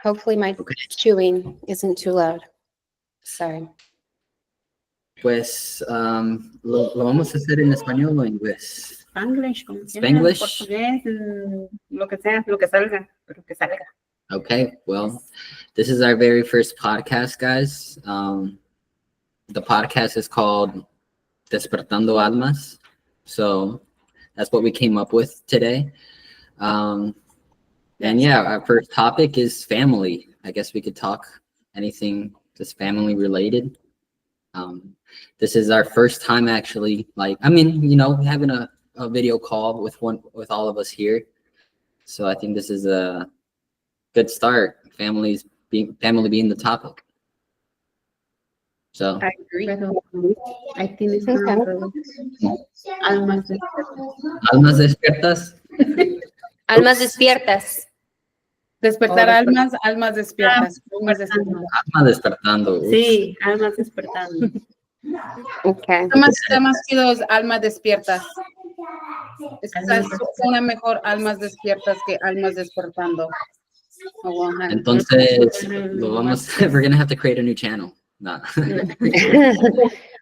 Hopefully my Okay. chewing isn't too loud. Sorry. Pues lo vamos a hacer en español o en inglés. Spanglish, como Spanglish? portugués, lo que sea, lo que salga, pero que salga. Okay, well, this is our very first podcast, guys. The podcast is called Despertando Almas. So that's what we came up with today. And yeah, our first topic is family. I guess we could talk anything just family related. This is our first time actually, having a video call with all of us here. So I think this is a good start. Family being the topic. So I agree. I think it's almas almas despiertas. Almas despiertas. Despertar almas, almas despiertas. Alma despertando. Sí, almas despertando. Okay. Está más chido es almas despiertas. Suena mejor almas despiertas que almas despertando. Entonces, we're gonna have to create a new channel. No.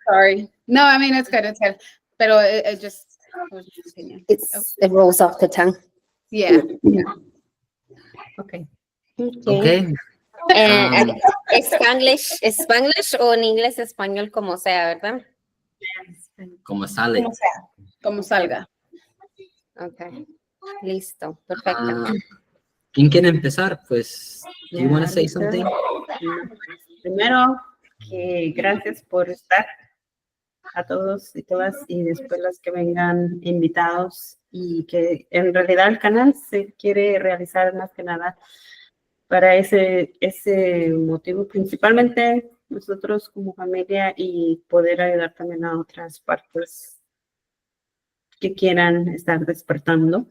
Sorry. No, I mean, it's good. It's good. Pero it just was my opinion. It rolls off the tongue. Yeah. Okay. Okay. Spanglish o en inglés español como sea, ¿verdad? Como sale. Como salga. Okay. Listo. Perfecto. ¿Quién quiere empezar? Pues, do you want to say something? Primero, que gracias por estar a todos y todas, y después los que vengan invitados, y que en realidad el canal se quiere realizar más que nada para ese motivo, principalmente nosotros como familia, y poder ayudar también a otras partes que quieran estar despertando.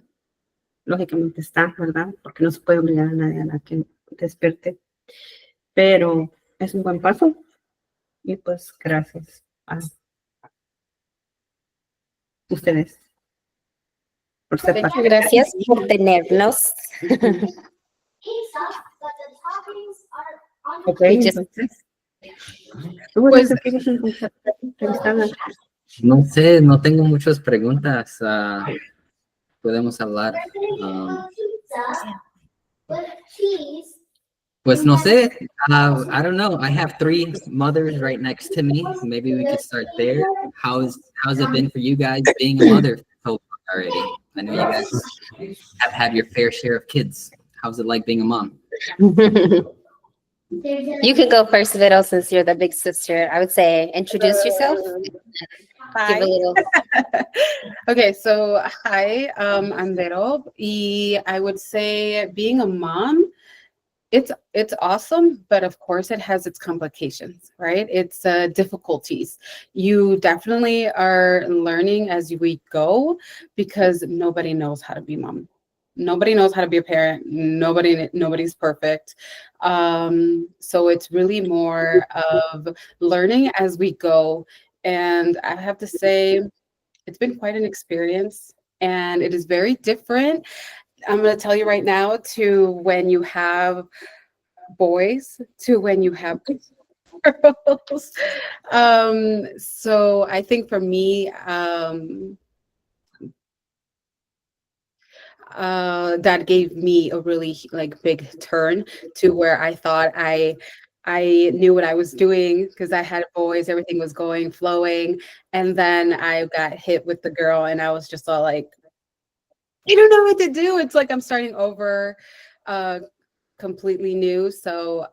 Lógicamente está, ¿verdad? Porque no se puede obligar a nadie a que despierte, pero es un buen paso, y pues gracias a ustedes por ser parte. Gracias por tenernos. Okay, entonces, pues, no sé, no tengo muchas preguntas. Podemos hablar. Pues no sé. I don't know. I have 3 mothers right next to me. Maybe we could start there. How's it been for you guys being a mother so far already? I know you guys have had your fair share of kids. How's it like being a mom? You could go first, Vero, since you're the big sister. I would say introduce yourself. Hi. Give a little. Okay, so hi, I'm Vero. I would say being a mom, it's awesome, but of course it has its complications, right? It's difficulties. You definitely are learning as we go, because nobody knows how to be mom. Nobody knows how to be a parent. Nobody's perfect. So it's really more of learning as we go. And I have to say, it's been quite an experience, and it is very different. I'm going to tell you right now, to when you have boys to when you have girls. So I think for me, that gave me a really big turn to where I thought I knew what I was doing, because I had boys, everything was flowing, and then I got hit with the girl, and I was just all like, I don't know what to do. It's like I'm starting over, completely new. So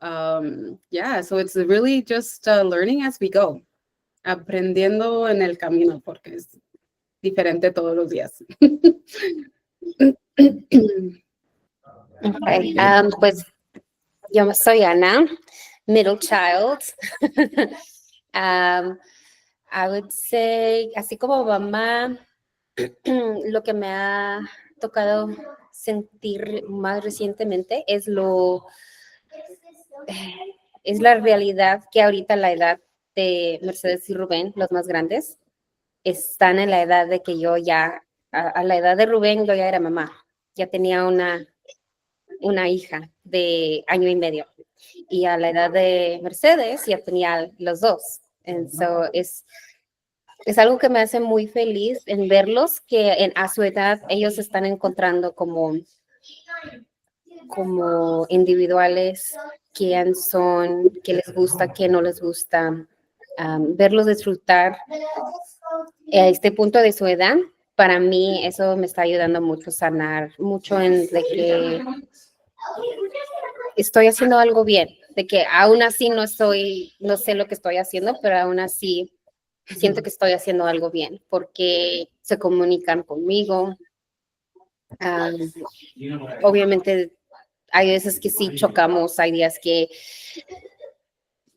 yeah, so it's really just learning as we go, aprendiendo en el camino, porque es diferente todos los días. Okay. Pues yo soy Ana, middle child. I would say, así como mamá, lo que me ha tocado sentir más recientemente es la realidad que ahorita la edad de Mercedes y Rubén, los más grandes, están en la edad de que yo ya, a la edad de Rubén, yo ya era mamá. Ya tenía una una hija de 1 año y medio. Y a la edad de Mercedes ya tenía los dos. Es algo que me hace muy feliz en verlos que a su edad ellos están encontrando como individuales, quién son, qué les gusta, qué no les gusta, verlos disfrutar a este punto de su edad. Para mí eso me está ayudando mucho a sanar, mucho en de que estoy haciendo algo bien, de que aún así no sé lo que estoy haciendo, pero aún así siento que estoy haciendo algo bien, porque se comunican conmigo. Obviamente hay veces que sí chocamos, hay días que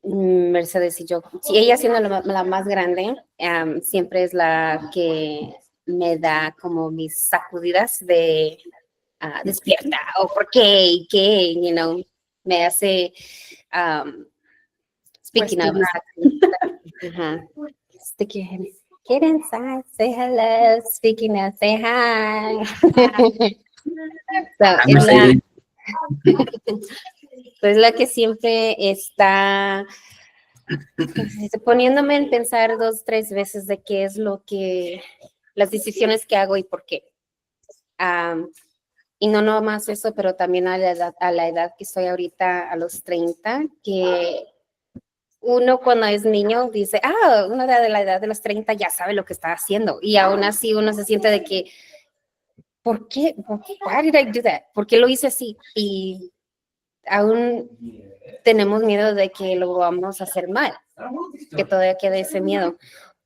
Mercedes y yo, sí, ella siendo la más grande, siempre es la que me da como mis sacudidas de despierta, o por qué, y qué, me hace speaking of. Get inside, say hello, speaking of, say hi. So, es la que siempre está poniéndome en pensar 2, 3 veces de qué es las decisiones que hago y por qué. Y no nomás eso, pero también a la edad que estoy ahorita, a los 30, que uno cuando es niño dice, uno de la edad de los 30 ya sabe lo que está haciendo. Y aún así uno se siente de que, ¿por qué? Why did I do that? ¿Por qué lo hice así? Y aún tenemos miedo de que lo vamos a hacer mal, que todavía quede ese miedo.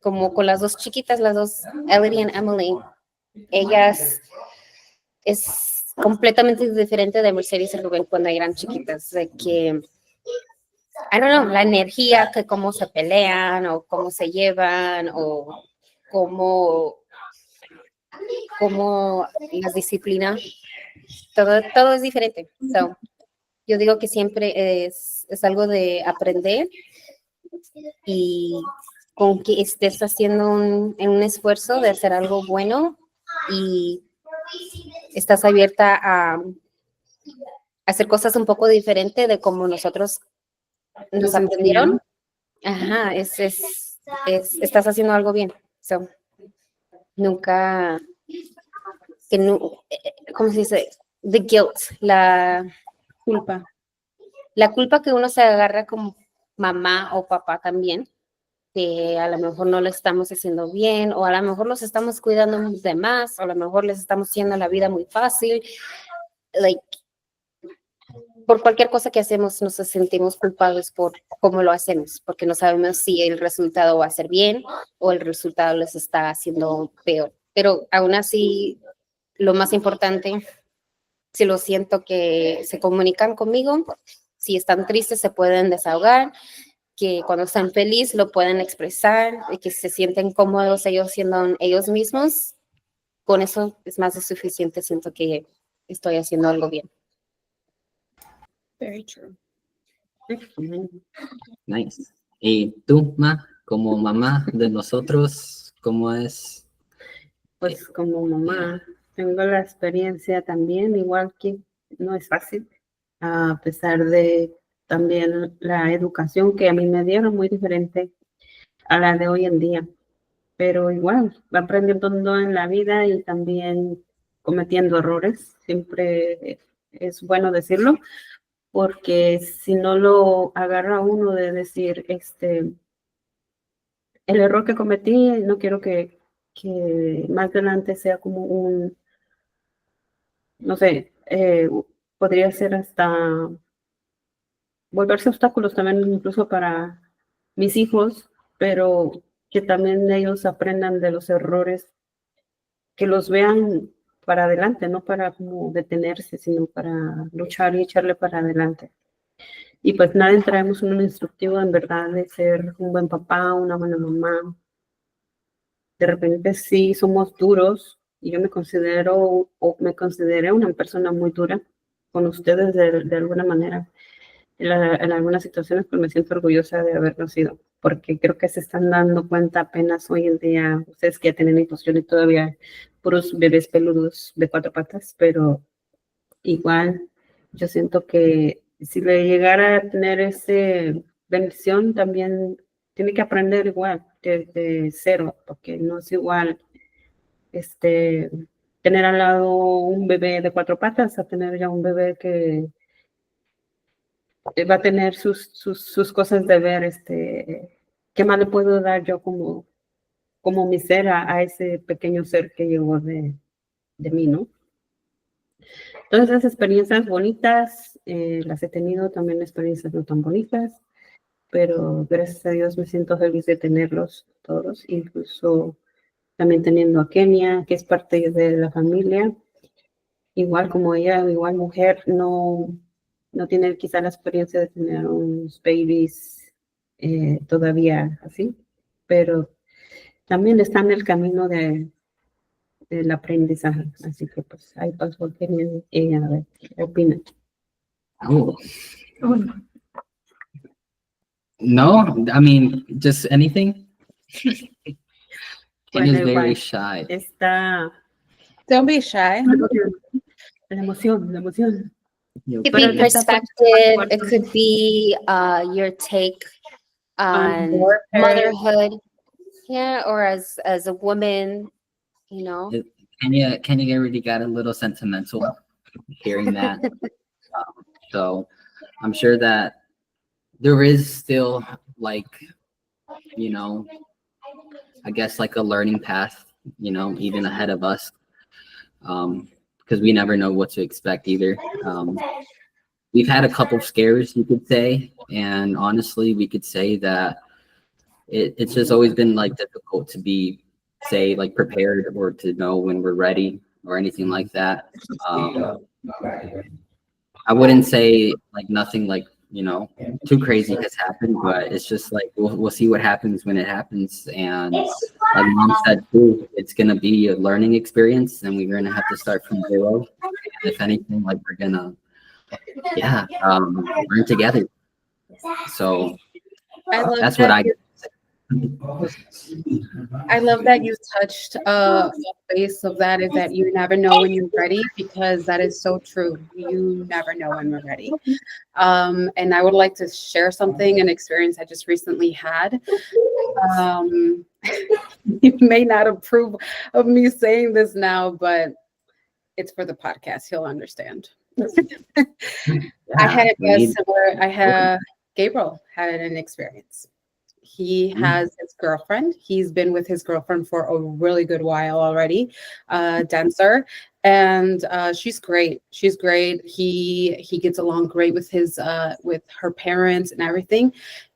Como con las dos chiquitas, las dos, Elodie y Emily, ellas es completamente diferente de Mercedes y Rubén cuando eran chiquitas, de que, I don't know, la energía, que cómo se pelean, o cómo se llevan, o cómo las disciplinas, todo es diferente. So, yo digo que siempre es algo de aprender, y con que estés haciendo un esfuerzo de hacer algo bueno y estás abierta a hacer cosas un poco diferente de como nosotros nos aprendieron. Ajá, estás haciendo algo bien. So, nunca, ¿cómo se dice? The guilt, la culpa que uno se agarra como mamá o papá también, que a lo mejor no lo estamos haciendo bien, o a lo mejor los estamos cuidando de más, o a lo mejor les estamos haciendo la vida muy fácil. Por cualquier cosa que hacemos nos sentimos culpables por cómo lo hacemos, porque no sabemos si el resultado va a ser bien o el resultado les está haciendo peor. Pero aún así, lo más importante, si lo siento, que se comunican conmigo, si están tristes se pueden desahogar, que cuando están felices lo pueden expresar, y que se sienten cómodos ellos siendo ellos mismos. Con eso es más de suficiente, siento que estoy haciendo algo bien. Very true. Nice. ¿Y tú, Ma, como mamá de nosotros, cómo es? Pues como mamá, tengo la experiencia también, igual que no es fácil, a pesar de también la educación que a mí me dieron, muy diferente a la de hoy en día. Pero igual, aprendiendo en la vida y también cometiendo errores, siempre es bueno decirlo, porque si no lo agarra uno de decir, el error que cometí, no quiero que más adelante sea como no sé, podría ser hasta volverse obstáculos también incluso para mis hijos, pero que también ellos aprendan de los errores, que los vean para adelante, no para como detenerse, sino para luchar y echarle para adelante. Y pues nadie traemos un instructivo en verdad de ser un buen papá, una buena mamá. De repente sí somos duros, y yo me considero o me consideré una persona muy dura con ustedes de alguna manera. En algunas situaciones, pues me siento orgullosa de haberlo sido, porque creo que se están dando cuenta apenas hoy en día, ustedes que ya tienen inclusión y todavía puros bebés peludos de 4 patas, pero igual yo siento que si le llegara a tener ese bendición, también tiene que aprender igual, desde cero, porque no es igual tener al lado un bebé de 4 patas a tener ya un bebé que va a tener sus cosas de ver, ¿qué más le puedo dar yo como mi ser a ese pequeño ser que llegó de mí, ¿no? Todas esas experiencias bonitas las he tenido, también experiencias no tan bonitas, pero gracias a Dios me siento feliz de tenerlos todos, incluso también teniendo a Kenia, que es parte de la familia, igual como ella, igual mujer, no tiene quizá la experiencia de tener unos babies todavía así, pero también está en el camino del aprendizaje, así que pues ahí pasó Kenia y ella, a ver, ¿qué opina? Oh. No, I mean, just anything. Kenya's Bueno, very igual, shy. está Don't be shy. la emoción. Could Pero be está perspective. It could be your take on Warfare. motherhood. Yeah, or as a woman, you know. Kenya already got a little sentimental hearing that. So I'm sure that there is still like, you know, I guess like a learning path, you know, even ahead of us. Because we never know what to expect either. We've had a couple scares, you could say, and honestly, we could say that it's just always been like difficult to be, say, like prepared or to know when we're ready or anything like that. I wouldn't say like nothing like, you know, too crazy has happened, but it's just like we'll see what happens when it happens. And like mom said too, it's gonna be a learning experience, and we're gonna have to start from zero. And if anything, like we're gonna, learn together. So that's what I. I love that you touched a base of that, is that you never know when you're ready, because that is so true. You never know when we're ready. And I would like to share something, an experience I just recently had. You may not approve of me saying this now, but it's for the podcast. He'll understand. Gabriel had an experience. He has his girlfriend. He's been with his girlfriend for a really good while already, dancer, and she's great. She's great. He gets along great with with her parents and everything.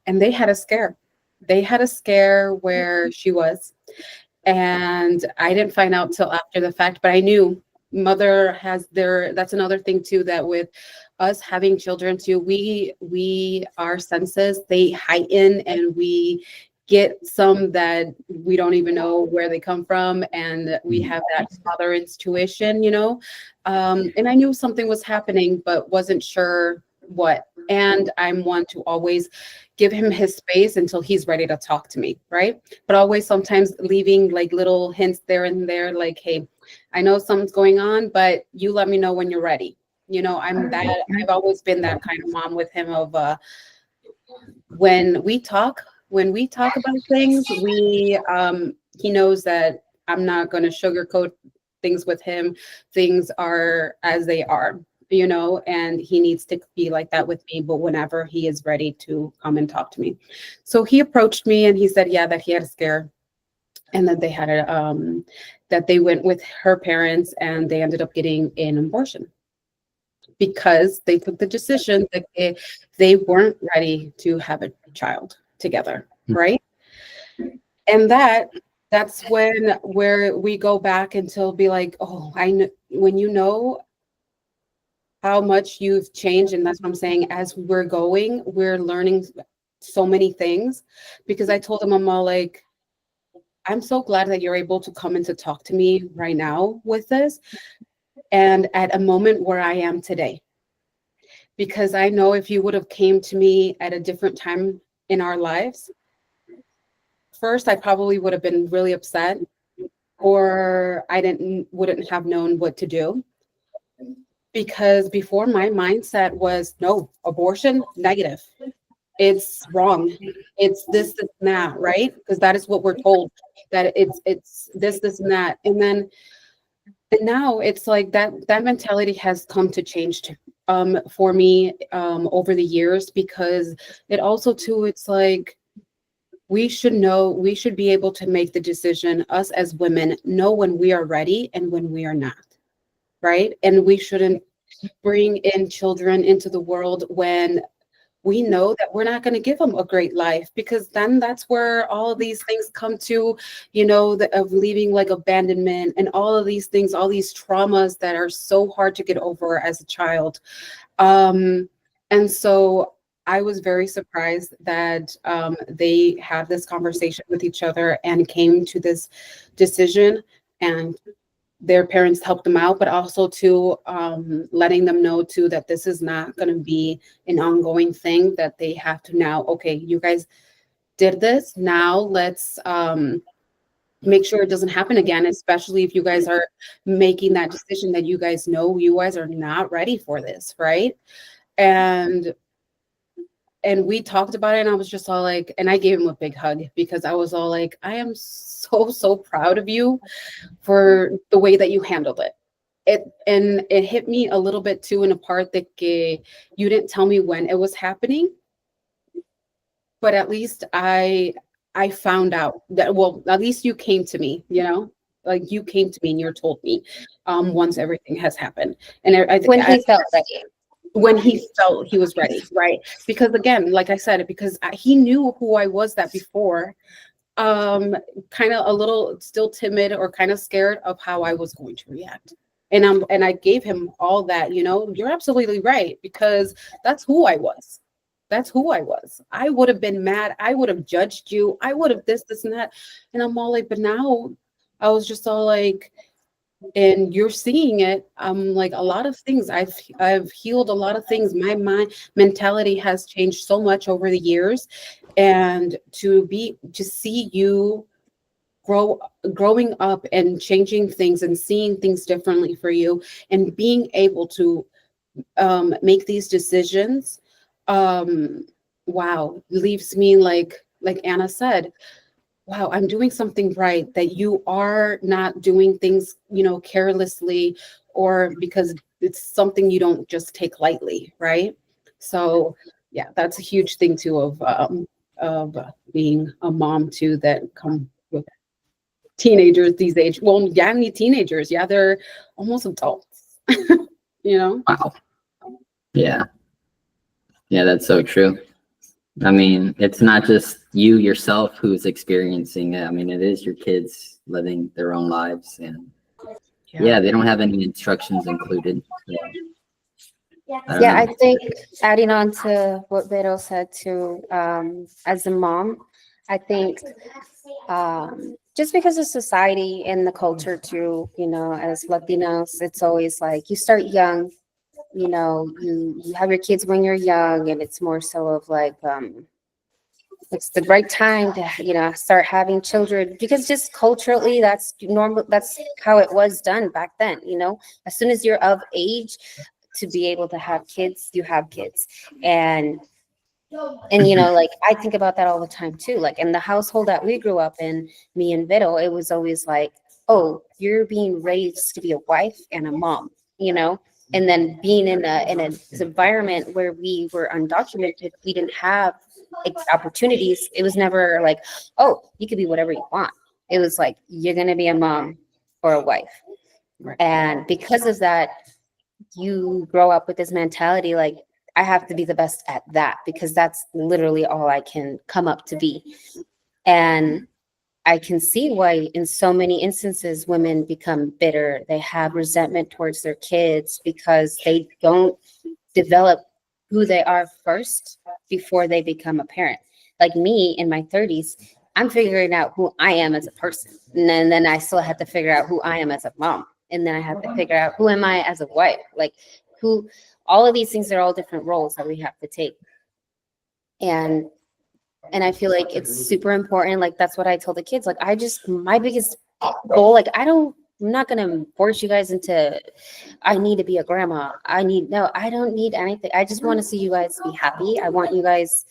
And they had a scare. They had a scare where she was, and I didn't find out till after the fact, but I knew mother has that's another thing too, that with us having children too, we our senses, they heighten, and we get some that we don't even know where they come from, and we have that father intuition, you know. And I knew something was happening, but wasn't sure what. And I'm one to always give him his space until he's ready to talk to me, right? But always sometimes leaving like little hints there and there, like, hey, I know something's going on, but you let me know when you're ready. You know, I've always been that kind of mom with him of when we talk about things, he knows that I'm not going to sugarcoat things with him. Things are as they are, you know, and he needs to be like that with me, but whenever he is ready to come and talk to me. So he approached me and he said, yeah, that he had a scare, and that they had that they went with her parents and they ended up getting an abortion because they took the decision that they weren't ready to have a child together, right? And that's where we go back until be like, oh, I know, when you know how much you've changed. And that's what I'm saying, as we're going, we're learning so many things, because I told him, I'm all like, I'm so glad that you're able to come and to talk to me right now with this, and at a moment where I am today. Because I know if you would have came to me at a different time in our lives, first, I probably would have been really upset, or I wouldn't have known what to do. because before my mindset was no, abortion, negative. It's wrong. It's this, this, and that, right? Because that is what we're told, that it's this, this, and that. And now it's like that mentality has come to change for me over the years, because it also too, it's like we should be able to make the decision, us as women know when we are ready and when we are not, right? And we shouldn't bring in children into the world when we know that we're not going to give them a great life, because then that's where all of these things come to, of leaving, like abandonment and all of these things, all these traumas that are so hard to get over as a child. And so I was very surprised that they had this conversation with each other and came to this decision, and their parents helped them out, but also to letting them know too that this is not going to be an ongoing thing, that they have to now, okay, you guys did this, now let's make sure it doesn't happen again, especially if you guys are making that decision that you guys know you guys are not ready for this, right? And we talked about it, and I was just all like, and I gave him a big hug, because I was all like, I am so proud of you for the way that you handled it. It hit me a little bit too, in a part that you didn't tell me when it was happening, but at least I found out that, well, at least you came to me, like you came to me and you told me once everything has happened. And When he felt ready. When he felt he was ready, right? Because again, like I said, because he knew who I was that before, kind of a little still timid or kind of scared of how I was going to react. And I gave him all that, you're absolutely right, because that's who I was. That's who I was. I would have been mad. I would have judged you. I would have this, and that. And I'm all like, but now I was just all like, and you're seeing it. Like a lot of things, I've healed a lot of things. My mind mentality has changed so much over the years, and to see you growing up and changing things and seeing things differently for you, and being able to make these decisions, wow, leaves me like Anna said, wow, I'm doing something right, that you are not doing things, carelessly, or because it's something you don't just take lightly, right? So yeah, that's a huge thing too of being a mom too, that come with teenagers these age. Well, yeah, any teenagers, yeah, they're almost adults, Wow. Yeah, that's so true. I mean, it's not just you yourself who's experiencing it. I mean, it is your kids living their own lives, and yeah, they don't have any instructions included. So, I think adding on to what Vero said too, as a mom, I think just because of society and the culture too, as Latinos, it's always like you start young, you have your kids when you're young, and it's more so of like, it's the right time to, start having children, because just culturally, that's normal. That's how it was done back then, as soon as you're of age to be able to have kids, you have kids. And like I think about that all the time too. Like in the household that we grew up in, me and Vito, it was always like, oh, you're being raised to be a wife and a mom, and then being in an environment where we were undocumented, we didn't have opportunities. It was never like, oh, you could be whatever you want. It was like, you're going to be a mom or a wife. Right. And because of that, you grow up with this mentality like, I have to be the best at that, because that's literally all I can come up to be. And I can see why in so many instances women become bitter. They have resentment towards their kids because they don't develop who they are first before they become a parent. Like me in my 30s, I'm figuring out who I am as a person. And then I still have to figure out who I am as a mom. And then I have to figure out who am I as a wife. Like all of these things are all different roles that we have to take. And I feel like it's super important. Like that's what I tell the kids. Like my biggest goal, like I don't I'm not going to force you guys into, I need to be a grandma. No, I don't need anything. I just want to see you guys be happy. I want you guys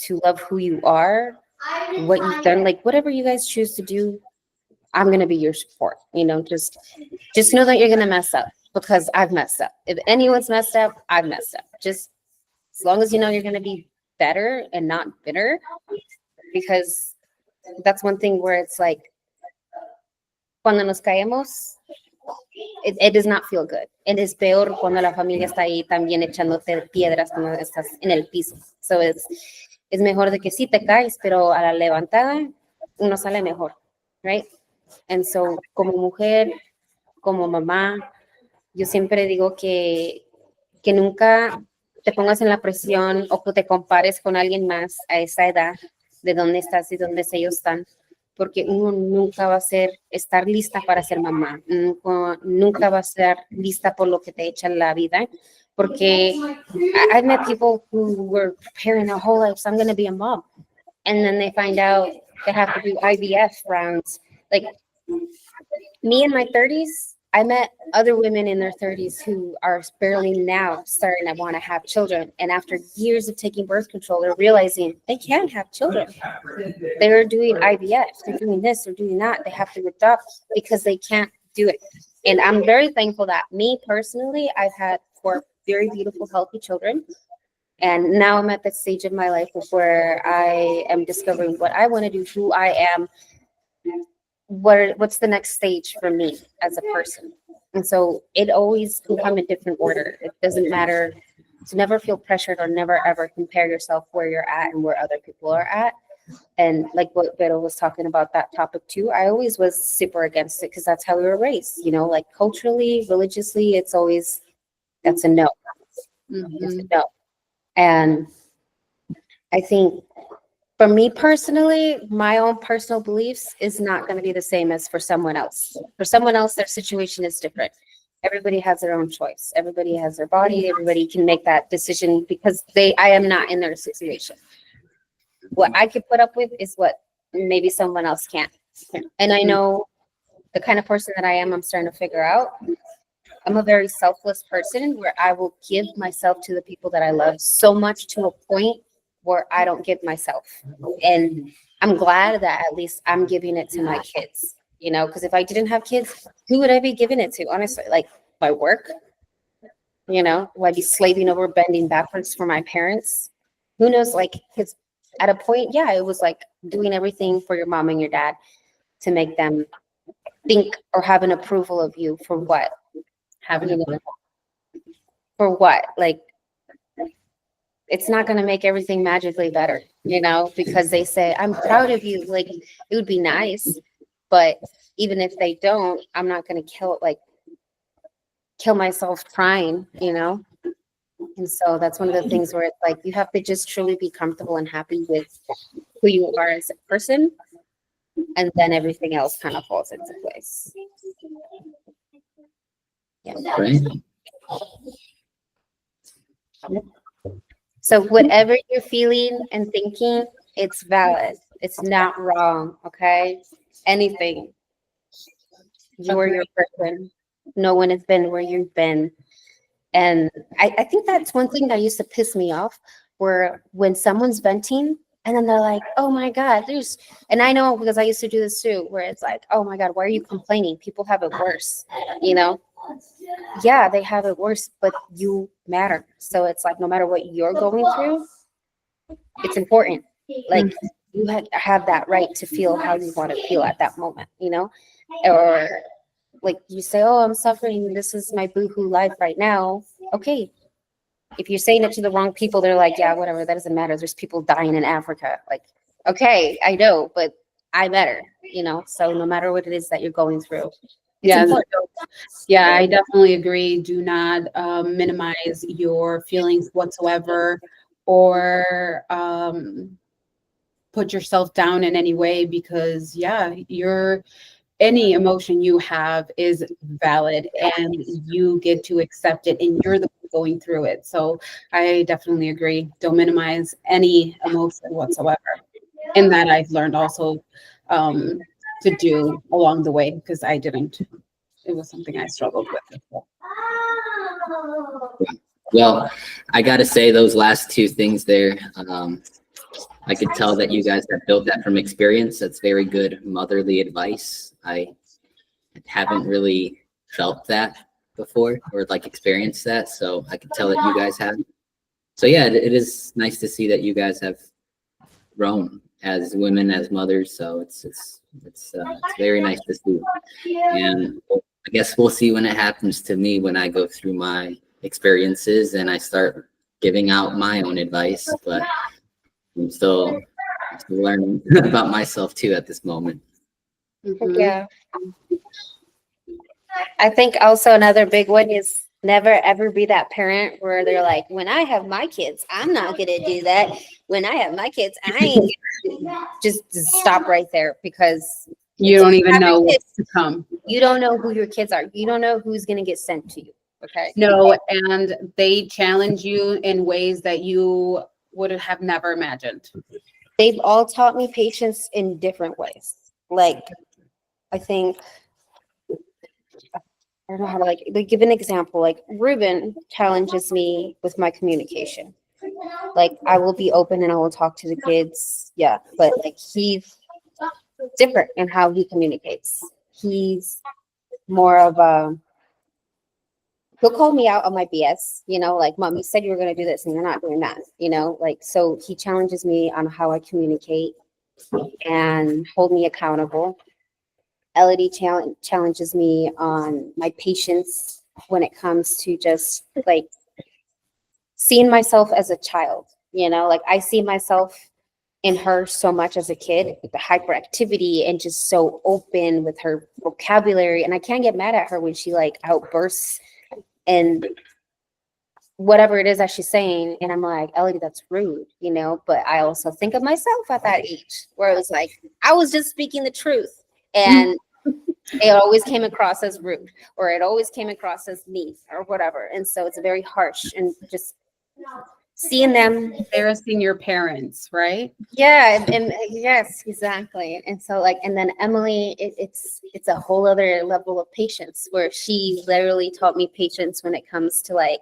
to love who you are, what you've done, like whatever you guys choose to do. I'm going to be your support. Just know that you're going to mess up because I've messed up. If anyone's messed up, I've messed up. Just as long as you know you're going to be better and not bitter, because that's one thing where it's like, cuando nos caemos, it does not feel good. It is peor cuando la familia está ahí también echándote piedras cuando estás en el piso. So es mejor de que sí te caes, pero a la levantada uno sale mejor, right? And so, como mujer, como mamá, yo siempre digo que nunca te pongas en la presión o que te compares con alguien más a esa edad de dónde estás y dónde ellos están, porque uno nunca va a estar lista para ser mamá, nunca va a estar lista por lo que te echa la vida, porque I've met people who were preparing their whole lives, I'm going to be a mom, and then they find out they have to do IVF rounds. Like me in my 30s, I met other women in their 30s who are barely now starting to want to have children. And after years of taking birth control, they're realizing they can't have children. They're doing IVF, they're doing this, they're doing that. They have to adopt because they can't do it. And I'm very thankful that me personally, I've had 4 very beautiful, healthy children. And now I'm at that stage of my life where I am discovering what I want to do, who I am, what's the next stage for me as a person. And so it always can come in different order. It doesn't matter to never feel pressured or never ever compare yourself where you're at and where other people are at. And like what Vero was talking about that topic too, I always was super against it because that's how we were raised, like culturally, religiously, it's always, that's a no. It's a no. And I think for me personally, my own personal beliefs is not going to be the same as for someone else. For someone else, their situation is different. Everybody has their own choice. Everybody has their body. Everybody can make that decision because I am not in their situation. What I could put up with is what maybe someone else can't. And I know the kind of person that I am, I'm starting to figure out. I'm a very selfless person where I will give myself to the people that I love so much to a point where I don't give myself. And I'm glad that at least I'm giving it to my kids, because if I didn't have kids, who would I be giving it to? Honestly, like my work, would I be slaving over, bending backwards for my parents? Who knows? Like, because at a point, yeah, it was like doing everything for your mom and your dad to make them think or have an approval of you for what? For what? Like, it's not going to make everything magically better, because they say, I'm proud of you. Like, it would be nice, but even if they don't, I'm not going to kill myself trying, And so that's one of the things where it's like, you have to just truly be comfortable and happy with who you are as a person. And then everything else kind of falls into place. Yeah. Right. So whatever you're feeling and thinking, it's valid. It's not wrong, okay? Anything. You're your person. No one has been where you've been. And I think that's one thing that used to piss me off, where when someone's venting and then they're like, oh my God, and I know because I used to do this too, where it's like, oh my God, why are you complaining? People have it worse, Yeah, they have it worse, but you matter. So it's like, no matter what you're going through, it's important. Like, you have that right to feel how you want to feel at that moment, or like you say, oh, I'm suffering. This is my boohoo life right now. Okay. If you're saying it to the wrong people, they're like, yeah, whatever. That doesn't matter. There's people dying in Africa. Like, okay, I know, but I better, so no matter what it is that you're going through. Yeah, I definitely agree. Do not minimize your feelings whatsoever, or put yourself down in any way, because any emotion you have is valid and you get to accept it, and you're the one going through it. So I definitely agree. Don't minimize any emotion whatsoever. And that I've learned also to do along the way, because I didn't. It was something I struggled with. Well, I got to say those last two things there, I could tell that you guys have built that from experience. That's very good motherly advice. I haven't really felt that before or like experienced that, so I could tell that you guys have. So yeah, it is nice to see that you guys have grown as women, as mothers. So it's very nice to see. And I guess we'll see when it happens to me, when I go through my experiences and I start giving out my own advice. But I'm still learning about myself too at this moment. Mhm. Yeah. I think also another big one is never ever be that parent where they're like, when I have my kids, I'm not gonna do that. When I have my kids, I ain't just stop right there, because You don't even having know what's kids, to come. you don't know who your kids are. You don't know who's gonna get sent to you. Okay. No, and they challenge you in ways that you would have never imagined. They've all taught me patience in different ways. Like, I think, I don't know how to like give an example. Like Ruben challenges me with my communication. Like I will be open and I will talk to the kids. Yeah. But like he's different in how he communicates. He's more of a, he'll call me out on my BS, like, Mom, you said you were going to do this and you're not doing that, like, so he challenges me on how I communicate and hold me accountable. Elodie challenges me on my patience when it comes to just like seeing myself as a child, like I see myself in her so much as a kid, with the hyperactivity and just so open with her vocabulary. And I can't get mad at her when she like outbursts and whatever it is that she's saying. And I'm like, Elodie, that's rude, but I also think of myself at that age where it was like, I was just speaking the truth. And it always came across as rude, or it always came across as mean or whatever. And so it's very harsh, and just seeing them Embarrassing your parents, right? yeah, and yes, exactly. And so like, and then Emily, it's a whole other level of patience, where she literally taught me patience when it comes to like,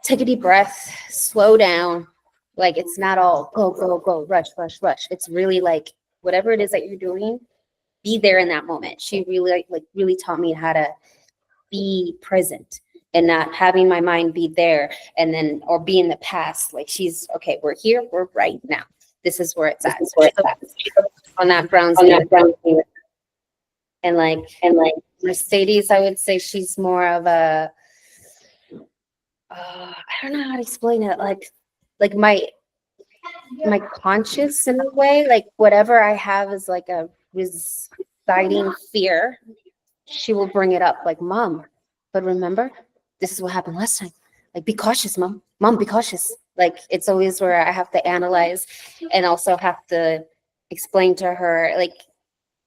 take a deep breath, slow down. Like it's not all go, go, go, rush, rush, rush. It's really like whatever it is that you're doing, be there in that moment. She really really taught me how to be present and not having my mind be there and then or be in the past. Like she's okay, we're here, we're right now. This is where it's at. On that grounds. And like Mercedes, I would say she's more of a I don't know how to explain it. Like my conscience in a way, like whatever I have is like a residing fear. She will bring it up like, Mom, but remember, this is what happened last time. Like, be cautious, Mom. Mom, be cautious. Like, it's always where I have to analyze and also have to explain to her. Like,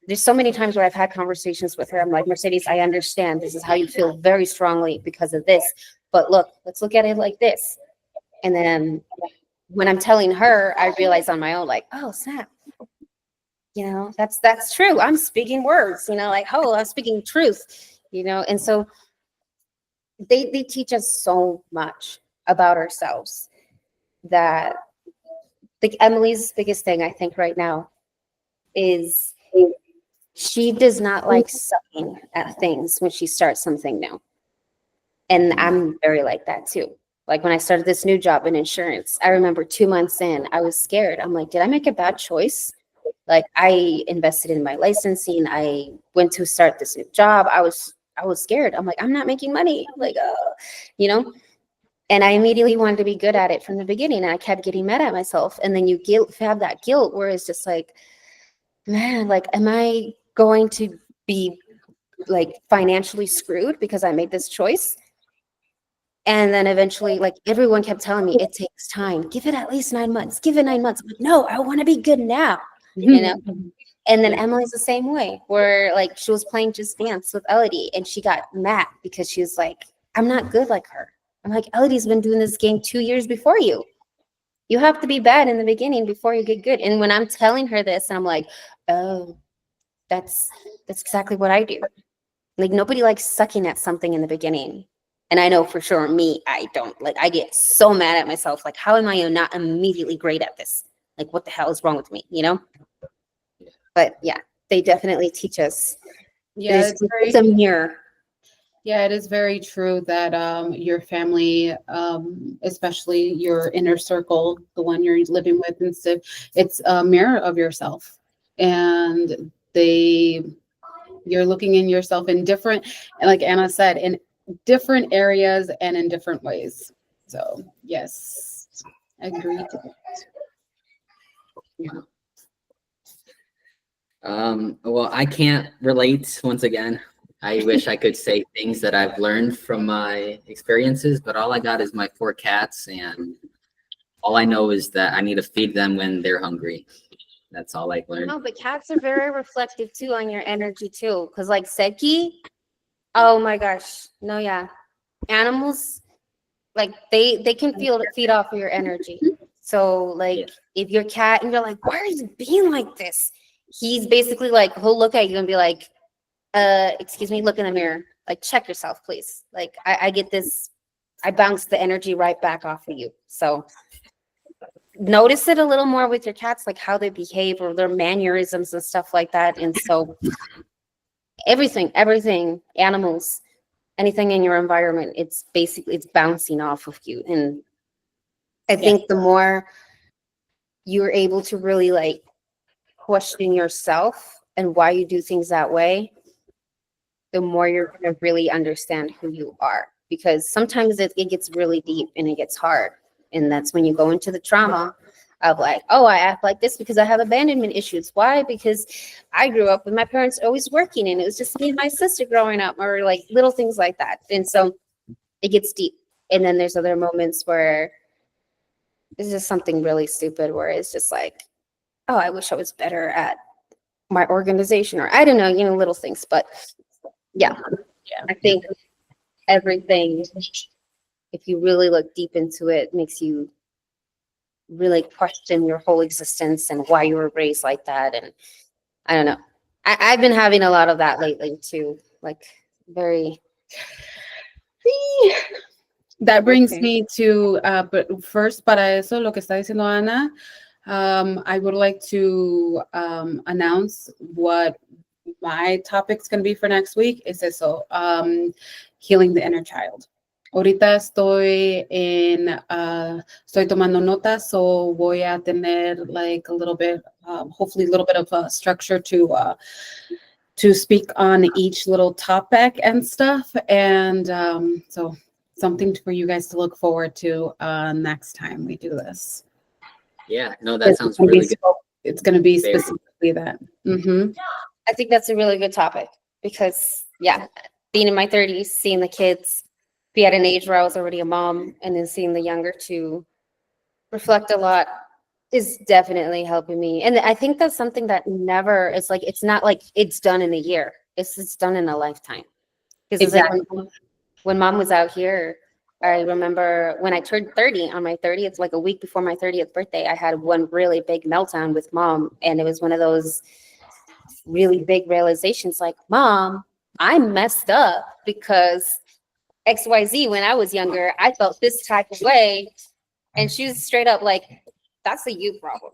there's so many times where I've had conversations with her. I'm like, Mercedes, I understand. This is how you feel very strongly because of this. But look, let's look at it like this. And then when I'm telling her, I realize on my own, like, oh, snap. That's true. I'm speaking words, like, oh, I'm speaking truth, and so they teach us so much about ourselves that like Emily's biggest thing, I think, right now is she does not like sucking at things when she starts something new. And I'm very like that too. Like when I started this new job in insurance, I remember 2 months in, I was scared. I'm like, did I make a bad choice? Like I invested in my licensing. I went to start this new job. I was scared. I'm like, I'm not making money. Like, and I immediately wanted to be good at it from the beginning. And I kept getting mad at myself. And then you have that guilt where it's just like, man, like, am I going to be like financially screwed because I made this choice? And then eventually, like everyone kept telling me, it takes time. Give it at least 9 months. Give it 9 months. But no, I want to be good now. And then Emily's the same way, where like she was playing Just Dance with Elodie and she got mad because she was like, I'm not good like her. I'm like, Elodie's been doing this game 2 years before you. You have to be bad in the beginning before you get good. And when I'm telling her this, I'm like, oh, that's exactly what I do. Like nobody likes sucking at something in the beginning. And I know for sure me, I don't. Like I get so mad at myself. Like, how am I not immediately great at this? Like, what the hell is wrong with me? You know? But yeah, they definitely teach us. Yeah, It's a mirror. Yeah, it is very true that your family, especially your inner circle, the one you're living with and stuff, it's a mirror of yourself. And you're looking in yourself in different, and like Anna said, in different areas and in different ways. So yes, I agree to that. Well, I can't relate once again. I wish I could say things that I've learned from my experiences, but all I got is my 4 cats, and all I know is that I need to feed them when they're hungry. That's all I've learned. No, but cats are very reflective too on your energy too. Because like Seki, oh my gosh, no, yeah, animals like they can feed off of your energy. So like if your cat and you're like, why are you being like this? He's basically like, he'll look at you and be like, excuse me, look in the mirror. Like, check yourself, please. Like, I get this, I bounce the energy right back off of you. So notice it a little more with your cats, like how they behave or their mannerisms and stuff like that. And so everything, animals, anything in your environment, it's basically, it's bouncing off of you. And I think the more you're able to really like question yourself and why you do things that way, the more you're going to really understand who you are. Because sometimes it gets really deep and it gets hard. And that's when you go into the trauma of like, oh, I act like this because I have abandonment issues. Why? Because I grew up with my parents always working and it was just me and my sister growing up, or like little things like that. And so it gets deep. And then there's other moments where it's just something really stupid where it's just like, oh, I wish I was better at my organization, or I don't know, little things. But yeah, I think everything, if you really look deep into it, makes you really question your whole existence and why you were raised like that. And I don't know. I've been having a lot of that lately too. Like very. That brings me to, but first, para eso, lo que está diciendo Ana, I would like to announce what my topic's going to be for next week. Es eso, healing the inner child. Ahorita estoy tomando notas, so voy a tener like a little bit, hopefully a little bit of structure to speak on each little topic and stuff. And so something for you guys to look forward to next time we do this. Yeah, no, that sounds really good. It's going to be specifically that. Mm-hmm. I think that's a really good topic because, yeah, being in my 30s, seeing the kids be at an age where I was already a mom, and then seeing the younger two reflect a lot is definitely helping me. And I think that's something that never, it's like, it's not like it's done in a year. It's done in a lifetime. Because exactly. Like when mom was out here, I remember when I turned 30 on my 30th, like a week before my 30th birthday, I had one really big meltdown with mom. And it was one of those really big realizations like, Mom, I messed up because XYZ, when I was younger, I felt this type of way. And she was straight up like, that's a you problem.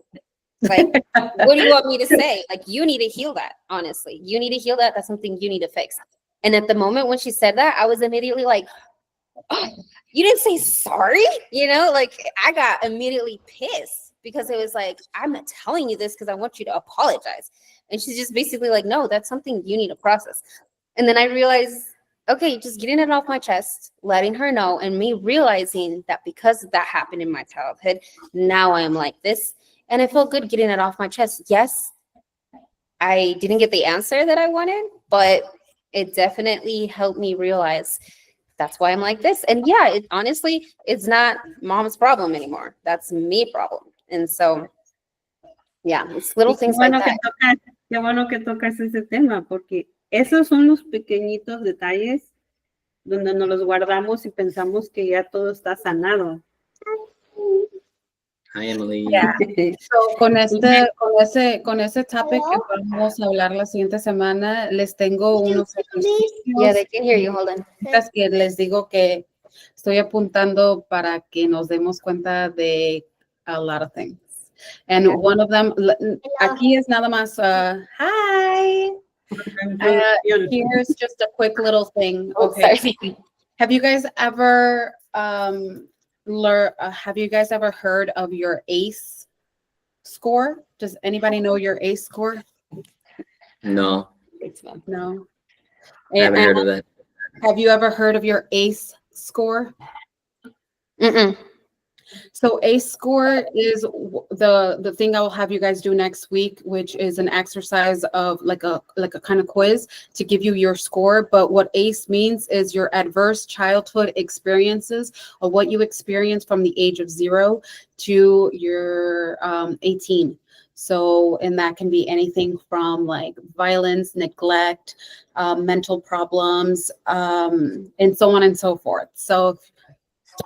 Like, what do you want me to say? Like, you need to heal that, honestly. You need to heal that. That's something you need to fix. And at the moment when she said that, I was immediately like, oh, you didn't say sorry? Like I got immediately pissed because it was like, I'm not telling you this because I want you to apologize. And she's just basically like, no, that's something you need to process. And then I realized, okay, just getting it off my chest, letting her know, and me realizing that because that happened in my childhood, now I am like this. And I felt good getting it off my chest. Yes, I didn't get the answer that I wanted, but it definitely helped me realize that's why I'm like this. And yeah, honestly, it's not mom's problem anymore. That's me problem. And so, yeah, it's little things like that. Qué bueno que tocas ese tema, porque esos son los pequeñitos detalles donde nos los guardamos y pensamos que ya todo está sanado. Hi, Emily. Yeah. So, con ese topic que vamos a hablar la siguiente semana, les tengo unos Yeah, they can hear you. Hold on. ejercicios que les digo que estoy apuntando para que nos demos cuenta de a lot of things. And Yeah. one of them, aquí es nada más, hi. Here's just a quick little thing. Okay. Sorry. Have you guys ever have you guys ever heard of your ACE score? Does anybody know your ACE score? No, No. I haven't heard of that. Have you ever heard of your ACE score? Mm-mm. So ACE score is the thing I will have you guys do next week, which is an exercise of like a kind of quiz to give you your score. But what ACE means is your adverse childhood experiences, or what you experience from the age of 0 to your 18. So, and that can be anything from like violence, neglect, mental problems, and so on and so forth. So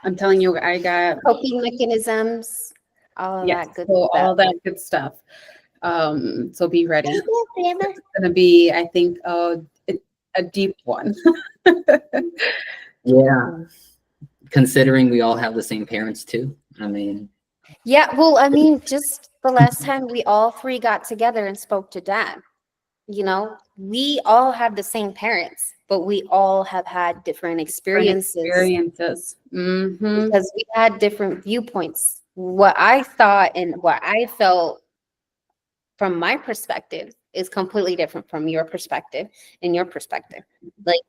I'm telling you, I got Coping mechanisms, all of that good so stuff. all that good stuff. So be ready. It's gonna be, I think, a deep one. Yeah. Considering we all have the same parents too. I mean, Yeah, well, I mean, just the last time we all three got together and spoke to Dad, you know, we all have the same parents, but we all have had different experiences Mhm. because we had different viewpoints. What I thought and what I felt from my perspective is completely different from your perspective and your perspective. Like,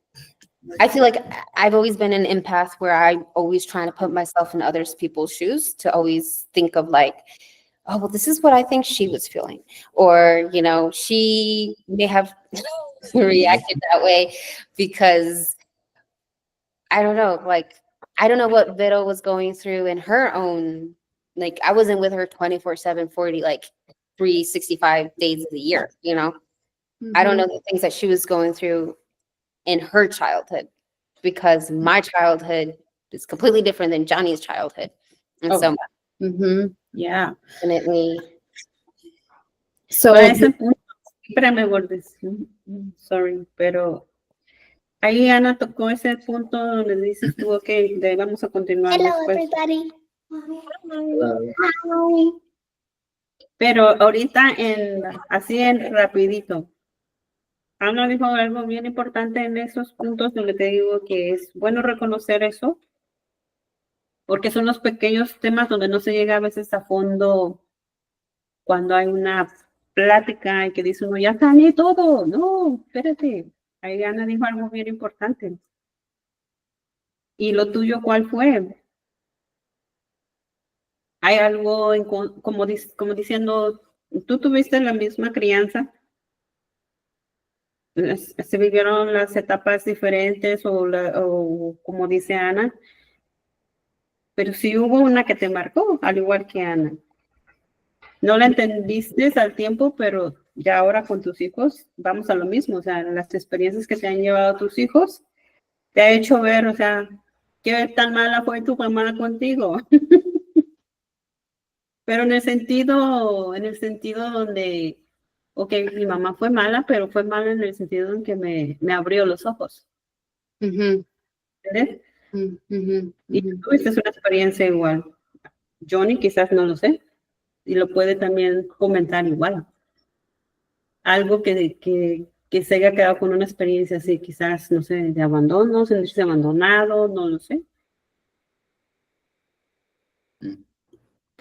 I feel like I've always been an empath where I'm always trying to put myself in other people's shoes to always think of like, oh, well, this is what I think she was feeling. Or, you know, she may have reacted that way because I don't know, like, I don't know what Vero was going through in her own, like, I wasn't with her 24/7, 40, like 365 days of the year, you know? I don't know the things that she was going through in her childhood because my childhood is completely different than Johnny's childhood. And so Yeah. definitely. So Para ese punto, espérame, Gordes. Sorry, pero ahí Ana tocó ese punto donde dices tú, ok, vamos a continuar después. Pero ahorita así en rapidito. Ana dijo algo bien importante en esos puntos donde te digo que es bueno reconocer eso, porque son los pequeños temas donde no se llega a veces a fondo cuando hay una plática y que dice uno, ya sané todo. No, espérate. Ahí Ana dijo algo bien importante. ¿Y lo tuyo cuál fue? Hay algo como diciendo, tú tuviste la misma crianza, se vivieron las etapas diferentes o como dice Ana, pero sí hubo una que te marcó, al igual que Ana. No la entendiste al tiempo, pero ya ahora con tus hijos vamos a lo mismo, o sea, las experiencias que te han llevado tus hijos te ha hecho ver, o sea, qué tan mala fue tu mamá contigo. Pero en el sentido donde, ok, mi mamá fue mala, pero fue mala en el sentido en que me abrió los ojos. ¿Entiendes? Y tú tuviste una experiencia igual. Johnny quizás no lo sé, y lo puede también comentar igual. Algo que se haya quedado con una experiencia así, quizás, no sé, de abandono, sentirse abandonado, no lo sé.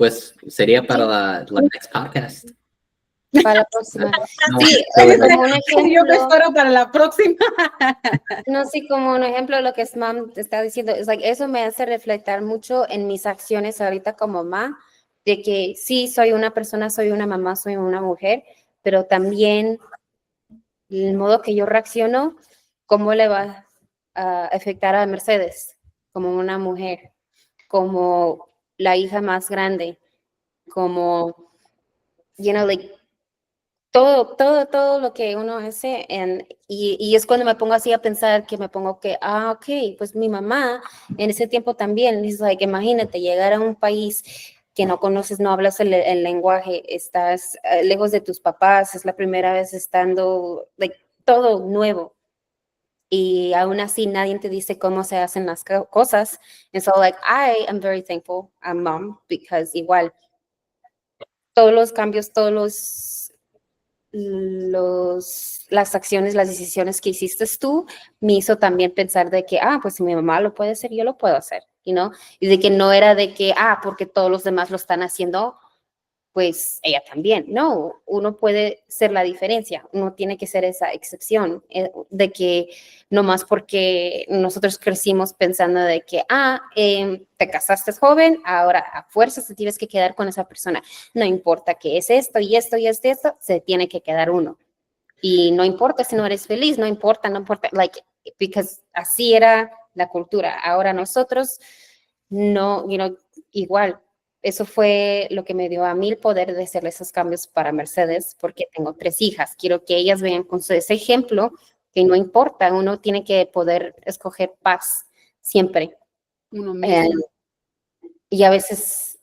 pues sería para la next podcast. Para la próxima. No, Sí, so como un yo me ejemplo. espero para la próxima. No, sí, como un ejemplo de lo que Mam te está diciendo, es like, eso me hace reflectar mucho en mis acciones ahorita como mamá, de que sí, soy una persona, soy una mamá, soy una mujer, pero también el modo que yo reacciono, cómo le va a afectar a Mercedes como una mujer, como la hija más grande, como, you know, like, todo lo que uno hace, y es cuando me pongo así a pensar que me pongo que, ok, pues mi mamá en ese tiempo también, es like, imagínate llegar a un país que no conoces, no hablas el lenguaje, estás lejos de tus papás, es la primera vez estando, like, todo nuevo. Y aún así nadie te dice cómo se hacen las cosas. And so, like, I am very thankful I'm mom, because igual, todos los cambios, las acciones, las decisiones que hiciste tú, me hizo también pensar de que, pues si mi mamá lo puede hacer, yo lo puedo hacer, you know? Y de que no era de que, porque todos los demás lo están haciendo, pues ella también. No, uno puede ser la diferencia, uno tiene que ser esa excepción, de que no más porque nosotros crecimos pensando de que, te casaste joven, ahora a fuerzas te tienes que quedar con esa persona. No importa que es esto y esto y esto, se tiene que quedar uno. Y no importa si no eres feliz, no importa, like, because así era la cultura. Ahora nosotros, no, igual, eso fue lo que me dio a mí el poder de hacer esos cambios para Mercedes, porque tengo 3 hijas. Quiero que ellas vean con ese ejemplo que no importa, uno tiene que poder escoger paz siempre. Uno mismo. Y a veces,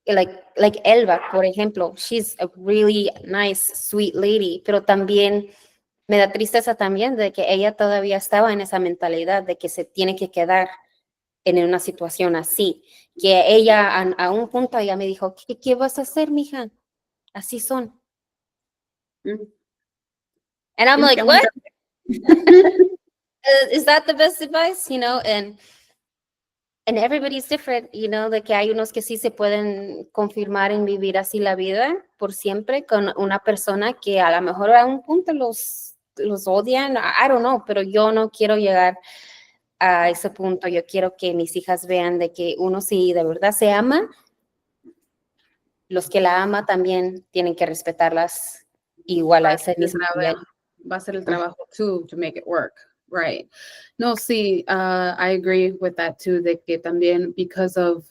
like Elba, por ejemplo, she's a really nice, sweet lady, pero también me da tristeza también de que ella todavía estaba en esa mentalidad de que se tiene que quedar en una situación así, que ella a un punto ella me dijo, ¿qué vas a hacer, mija? Así son. And I'm like, what? Is that the best advice? You know, and everybody's different, you know, de que hay unos que sí se pueden confirmar en vivir así la vida por siempre con una persona que a lo mejor a un punto los odian, I don't know, pero yo no quiero llegar a ese punto. Yo quiero que mis hijas vean de que uno, si de verdad se ama, los que la ama también tienen que respetarlas igual a ese mismo nivel. Va a ser el trabajo too to make it work. Right. No, sí, I agree with that too, de que también because of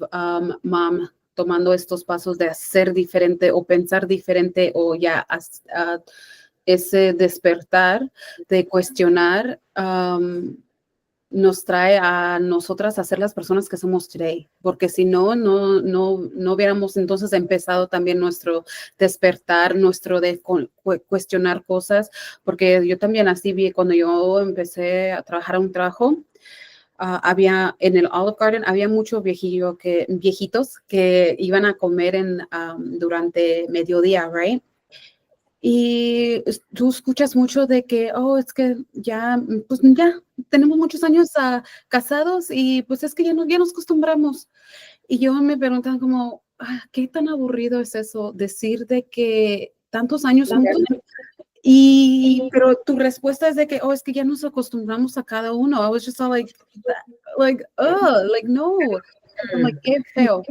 mom tomando estos pasos de hacer diferente o pensar diferente o ya ese despertar de cuestionar, nos trae a nosotras a ser las personas que somos today, porque si no hubiéramos entonces empezado también nuestro despertar, nuestro de cuestionar cosas, porque yo también así vi cuando yo empecé a trabajar un trabajo, había en el Olive Garden, había muchos viejitos que iban a comer durante mediodía, right? Y tú escuchas mucho de que, es que ya tenemos muchos años casados y pues es que ya nos acostumbramos. Y yo me preguntan como, ¿qué tan aburrido es eso? Decir de que tantos años juntos. Pero tu respuesta es de que, es que ya nos acostumbramos a cada uno. I was just all like, no. I'm like, qué feo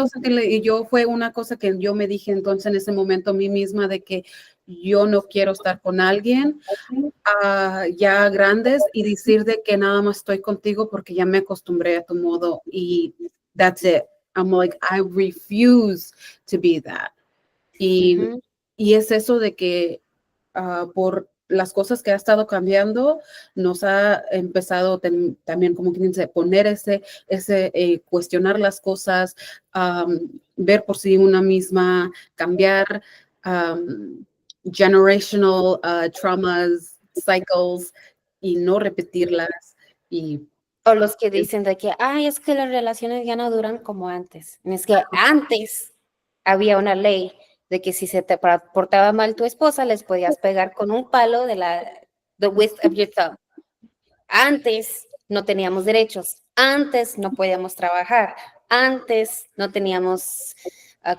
sentirle. Y yo fue una cosa que yo me dije entonces en ese momento a mí misma de que yo no quiero estar con alguien ya grandes y decir de que nada más estoy contigo porque ya me acostumbré a tu modo y that's it. I'm like, I refuse to be that. Y es eso de que por las cosas que ha estado cambiando, nos ha empezado también, como quien dice, poner cuestionar las cosas, ver por sí una misma, cambiar generational traumas, cycles, y no repetirlas. O los que dicen de que, es que las relaciones ya no duran como antes. Es que antes había una ley de que si se te portaba mal tu esposa, les podías pegar con un palo de the width of your thumb. Antes no teníamos derechos, antes no podíamos trabajar, antes no teníamos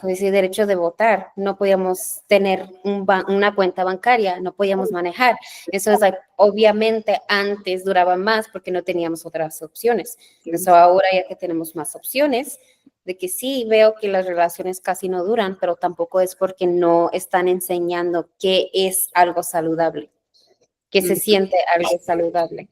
derecho de votar, no podíamos tener una cuenta bancaria, no podíamos manejar. Eso es, obviamente antes duraba más porque no teníamos otras opciones. Eso ahora ya que tenemos más opciones, de que sí veo que las relaciones casi no duran, pero tampoco es porque no están enseñando qué es algo saludable, qué se siente algo saludable.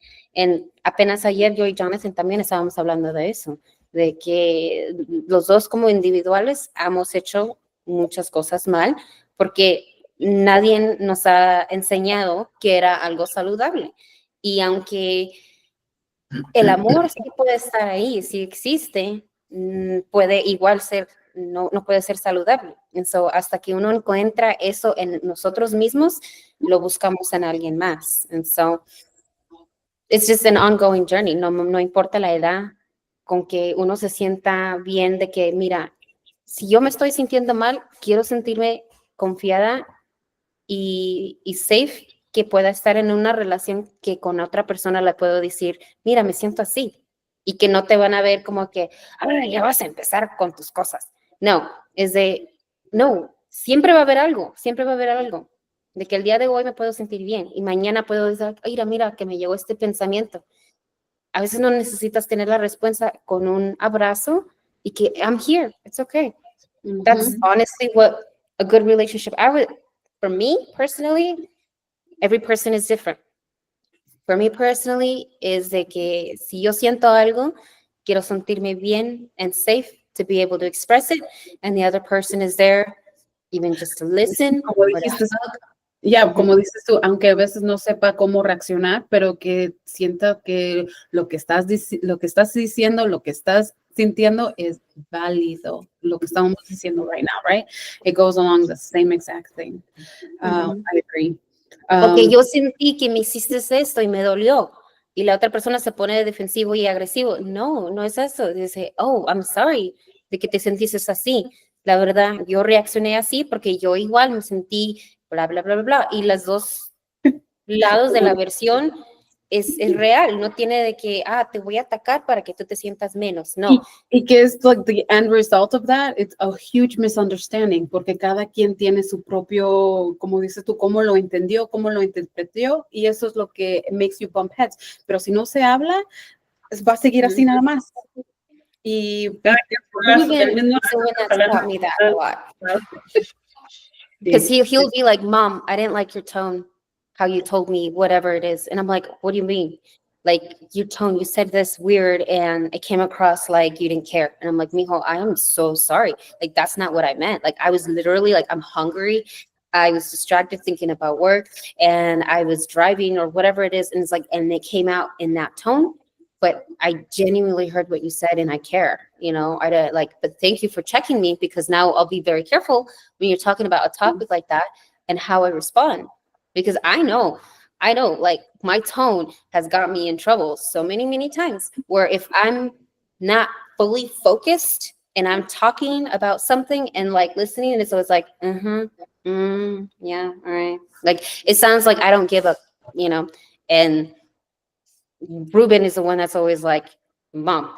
Apenas ayer yo y Jonathan también estábamos hablando de eso, de que los dos como individuales hemos hecho muchas cosas mal porque nadie nos ha enseñado que era algo saludable. Y aunque el amor sí puede estar ahí, sí existe, puede igual ser no puede ser saludable. And so hasta que uno encuentra eso en nosotros mismos, lo buscamos en alguien más. And so it's just an ongoing journey. No importa la edad, con que uno se sienta bien de que, mira, si yo me estoy sintiendo mal, quiero sentirme confiada y safe, que pueda estar en una relación que con otra persona le puedo decir, mira, me siento así. Y que no te van a ver como que, ahora ya vas a empezar con tus cosas. No, es de, no, siempre va a haber algo, siempre va a haber algo. De que el día de hoy me puedo sentir bien y mañana puedo decir, mira, que me llegó este pensamiento. A veces no necesitas tener la respuesta con un abrazo y que I'm here, it's okay. That's honestly what a good relationship, for me personally, every person is different. For me personally, is de que si yo siento algo, quiero sentirme bien and safe to be able to express it, and the other person is there even just to listen. Como dices tú, aunque a veces no sepa cómo reaccionar, pero que sienta que lo que estás diciendo, lo que estás sintiendo es válido, lo que estamos diciendo right now, right? It goes along the same exact thing. I agree. Porque yo sentí que me hiciste esto y me dolió. Y la otra persona se pone defensivo y agresivo. No, no es eso. Dice, oh, I'm sorry de que te sentiste así. La verdad, yo reaccioné así porque yo igual me sentí bla, bla, bla, bla, bla. Y los dos lados de la versión es real. No tiene de que, te voy a atacar para que tú te sientas menos. No. Y que es like the end result of that, it's a huge misunderstanding, porque cada quien tiene su propio, como dices tú, cómo lo entendió, cómo lo interpretó, y eso es lo que makes you bump heads. Pero si no se habla, va a seguir así nada más. Y because he'll be like, Mom, I didn't like your tone, how you told me whatever it is. And I'm like, what do you mean? Like, your tone, you said this weird and it came across like you didn't care. And I'm like, mijo, I am so sorry. Like, that's not what I meant. Like, I was literally like, I'm hungry. I was distracted thinking about work and I was driving or whatever it is. And it's like, and it came out in that tone. But I genuinely heard what you said and I care, but thank you for checking me, because now I'll be very careful when you're talking about a topic like that and how I respond, because I know, like, my tone has got me in trouble so many, many times, where if I'm not fully focused and I'm talking about something and like listening, and it's always like, yeah, all right. Like, it sounds like I don't give up, and Ruben is the one that's always like, Mom,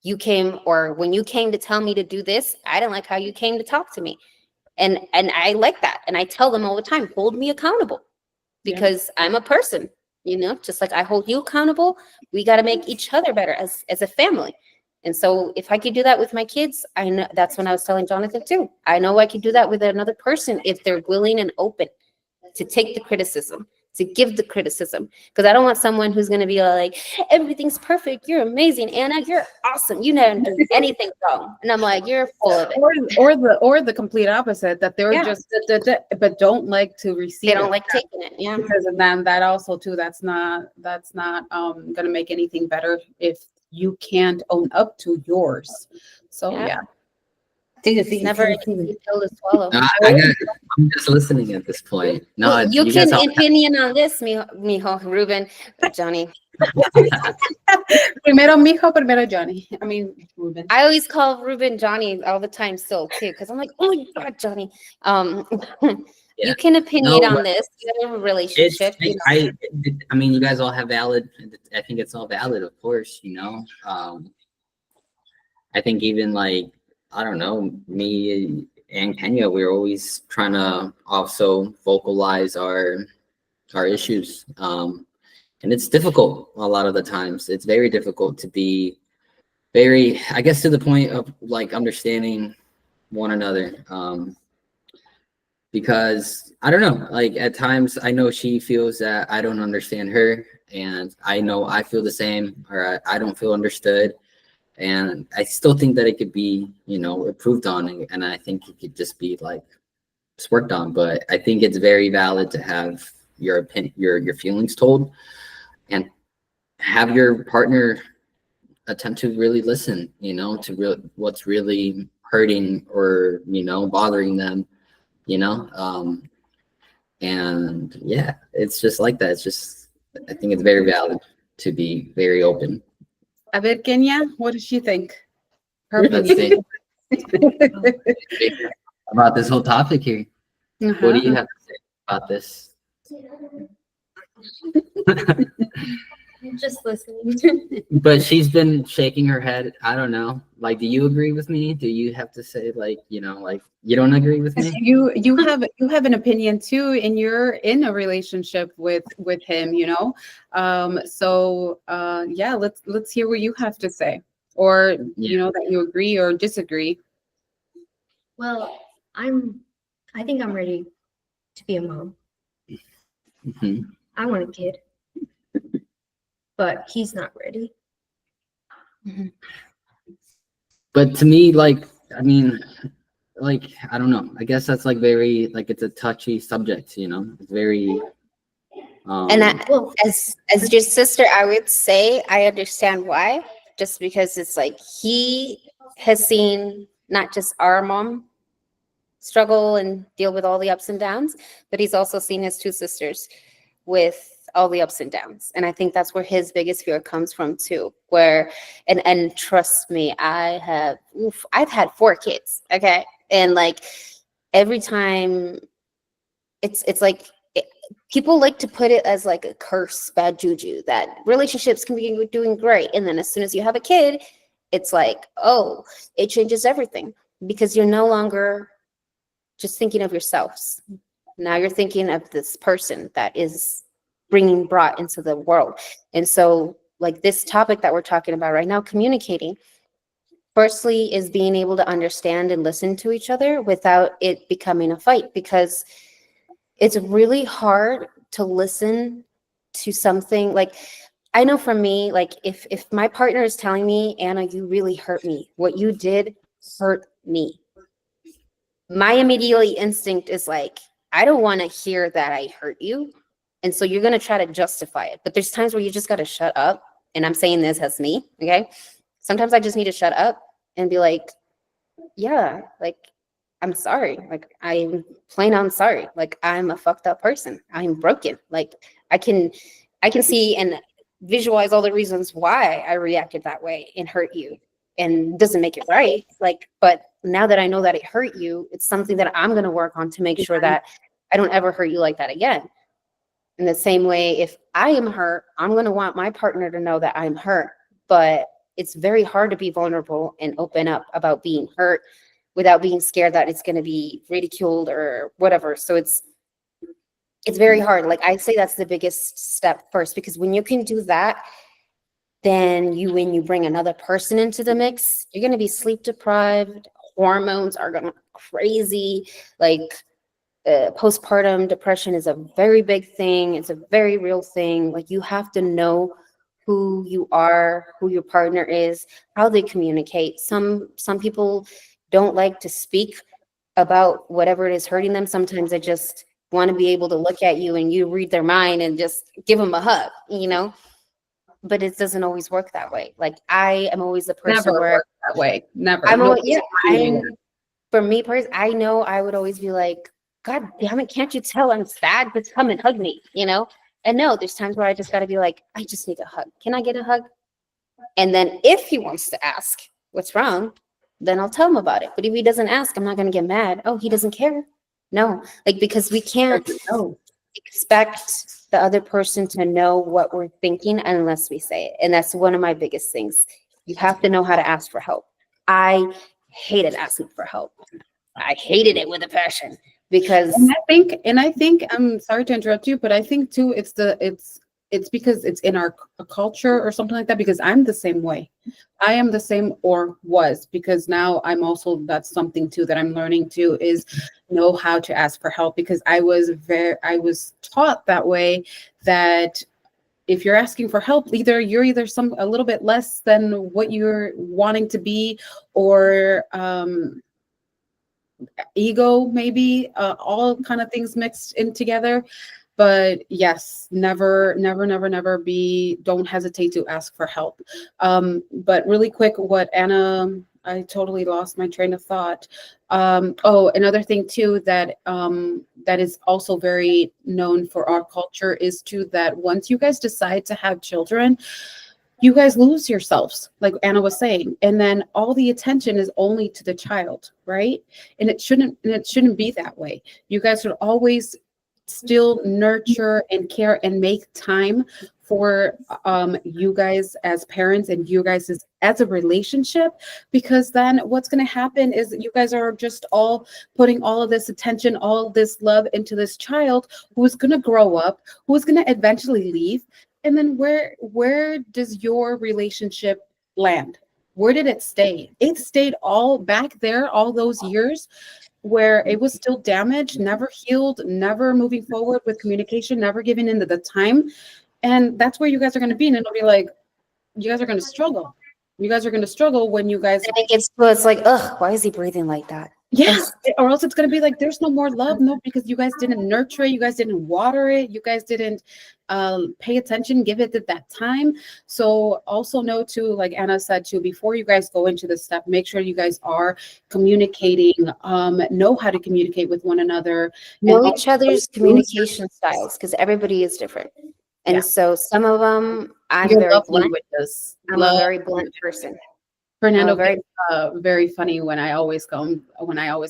when you came to tell me to do this, I didn't like how you came to talk to me. And I like that. And I tell them all the time, hold me accountable, because I'm a person, just like I hold you accountable. We got to make each other better as a family. And so if I could do that with my kids, I know, that's when I was telling Jonathan too. I know I could do that with another person if they're willing and open to take the criticism, to give the criticism, because I don't want someone who's going to be like, everything's perfect, you're amazing, Anna, you're awesome, you never do anything wrong. And I'm like, you're full of it. Or the complete opposite, that they're just but don't like to receive. They don't like taking it, because then that also too, that's not going to make anything better if you can't own up to yours. So it's never an easy pill to swallow. I'm just listening at this point. No, well, you can opinion on this, mijo, Ruben, Johnny. Primero mijo, primero Johnny. I mean, Ruben. I always call Ruben Johnny all the time still too, because I'm like, oh my God, Johnny. You can opinion on this. You have a relationship. I mean, you guys all have valid. I think it's all valid, of course. I think even like, I don't know, me and Kenya, we're always trying to also vocalize our issues. And it's difficult a lot of the times. It's very difficult to be very, I guess, to the point of like understanding one another. Because I don't know, like at times I know she feels that I don't understand her, and I know I feel the same, or I don't feel understood. And I still think that it could be, improved on, and I think it could just be like it's worked on. But I think it's very valid to have your opinion, your feelings told, and have your partner attempt to really listen, to what's really hurting or, you know, bothering them, you know. And yeah, it's just like that. It's just, I think it's very valid to be very open. A ver, Kenya, what does she think? Her Let's opinion. see about this whole topic here. What do you have to say about this? Just listening. But she's been shaking her head. I don't know. Like, do you agree with me? Do you have to say, like, you know, like, you don't agree with me? You have an opinion too, and you're in a relationship with him, you know. Yeah, let's hear what you have to say, or you know, that you agree or disagree. Well, I think I'm ready to be a mom. Mhm. I want a kid, but he's not ready. But to me, like, I mean, like, I don't know. I guess that's like very, like, it's a touchy subject, you know. It's very. And as your sister, I would say I understand why. Just because it's like he has seen not just our mom struggle and deal with all the ups and downs, but he's also seen his two sisters with all the ups and downs. And I think that's where his biggest fear comes from too. Where and trust me, I've had 4 kids, okay? And like every time it's like people like to put it as like a curse, bad juju, that relationships can be doing great. And then as soon as you have a kid, it's like, oh, it changes everything because you're no longer just thinking of yourselves. Now you're thinking of this person that is brought into the world. And so like this topic that we're talking about right now, communicating, firstly is being able to understand and listen to each other without it becoming a fight, because it's really hard to listen to something. Like, I know for me, like if my partner is telling me, Anna, you really hurt me, what you did hurt me, my immediate instinct is like, I don't want to hear that I hurt you. And so you're going to try to justify it. But there's times where you just got to shut up. And I'm saying this as me, okay? Sometimes I just need to shut up and be like, yeah, like, I'm sorry. Like, I'm plain on sorry. Like, I'm a fucked up person. I'm broken. Like, I can see and visualize all the reasons why I reacted that way and hurt you. And doesn't make it right. Like, but now that I know that it hurt you, it's something that I'm going to work on to make sure that I don't ever hurt you like that again. In the same way, if I am hurt, I'm going to want my partner to know that I'm hurt. But it's very hard to be vulnerable and open up about being hurt without being scared that it's going to be ridiculed or whatever. So it's very hard. Like, I say that's the biggest step first, because when you can do that, then when you bring another person into the mix, you're going to be sleep deprived. Hormones are going to crazy. Like, postpartum depression is a very big thing. It's a very real thing. Like, you have to know who you are, who your partner is, how they communicate. Some people don't like to speak about whatever it is hurting them. Sometimes they just want to be able to look at you and you read their mind and just give them a hug, you know? But it doesn't always work that way. Like, I am always the person Never where worked that way. Never. I'm No. always, yeah, for me personally, I know I would always be like, God damn it, can't you tell I'm sad? Just come and hug me, you know? And no, there's times where I just gotta be like, I just need a hug. Can I get a hug? And then if he wants to ask what's wrong, then I'll tell him about it. But if he doesn't ask, I'm not gonna get mad. Oh, he doesn't care. No, like, because we can't expect the other person to know what we're thinking unless we say it. And that's one of my biggest things. You have to know how to ask for help. I hated asking for help. I hated it with a passion, because And I think I'm sorry to interrupt you, but I think too it's because it's in our culture or something like that, because I'm the same way. I am the same, or was, because now I'm also, that's something too that I'm learning too, is know how to ask for help, because I was taught that way, that if you're asking for help, you're either a little bit less than what you're wanting to be, or ego, maybe, all kind of things mixed in together. But yes, never don't hesitate to ask for help. But really quick, what Anna I totally lost my train of thought. Oh, another thing too that that is also very known for our culture is too that once you guys decide to have children, you guys lose yourselves, like Anna was saying, and then all the attention is only to the child, right? And it shouldn't be that way. You guys should always still nurture and care and make time for you guys as parents and you guys as a relationship, because then what's going to happen is that you guys are just all putting all of this attention, all of this love into this child who's going to grow up, who's going to eventually leave. And then where does your relationship land? Where did it stay? It stayed all back there all those years where it was still damaged, never healed, never moving forward with communication, never giving into the time. And that's where you guys are going to be. And it'll be like, you guys are going to struggle. You guys are going to struggle when you guys. And it gets to it's like, ugh, why is he breathing like that? Yeah, or else it's going to be like there's no more love. No, because you guys didn't nurture it, you guys didn't water it, you guys didn't pay attention, give it that time. So also know too, like Anna said too, before you guys go into this step, make sure you guys are communicating, know how to communicate with one another, Know and each other's communication styles, because everybody is different. And Yeah. so some of them, I'm your very love blunt. languages. I'm a very blunt person. Fernando very- very funny when I always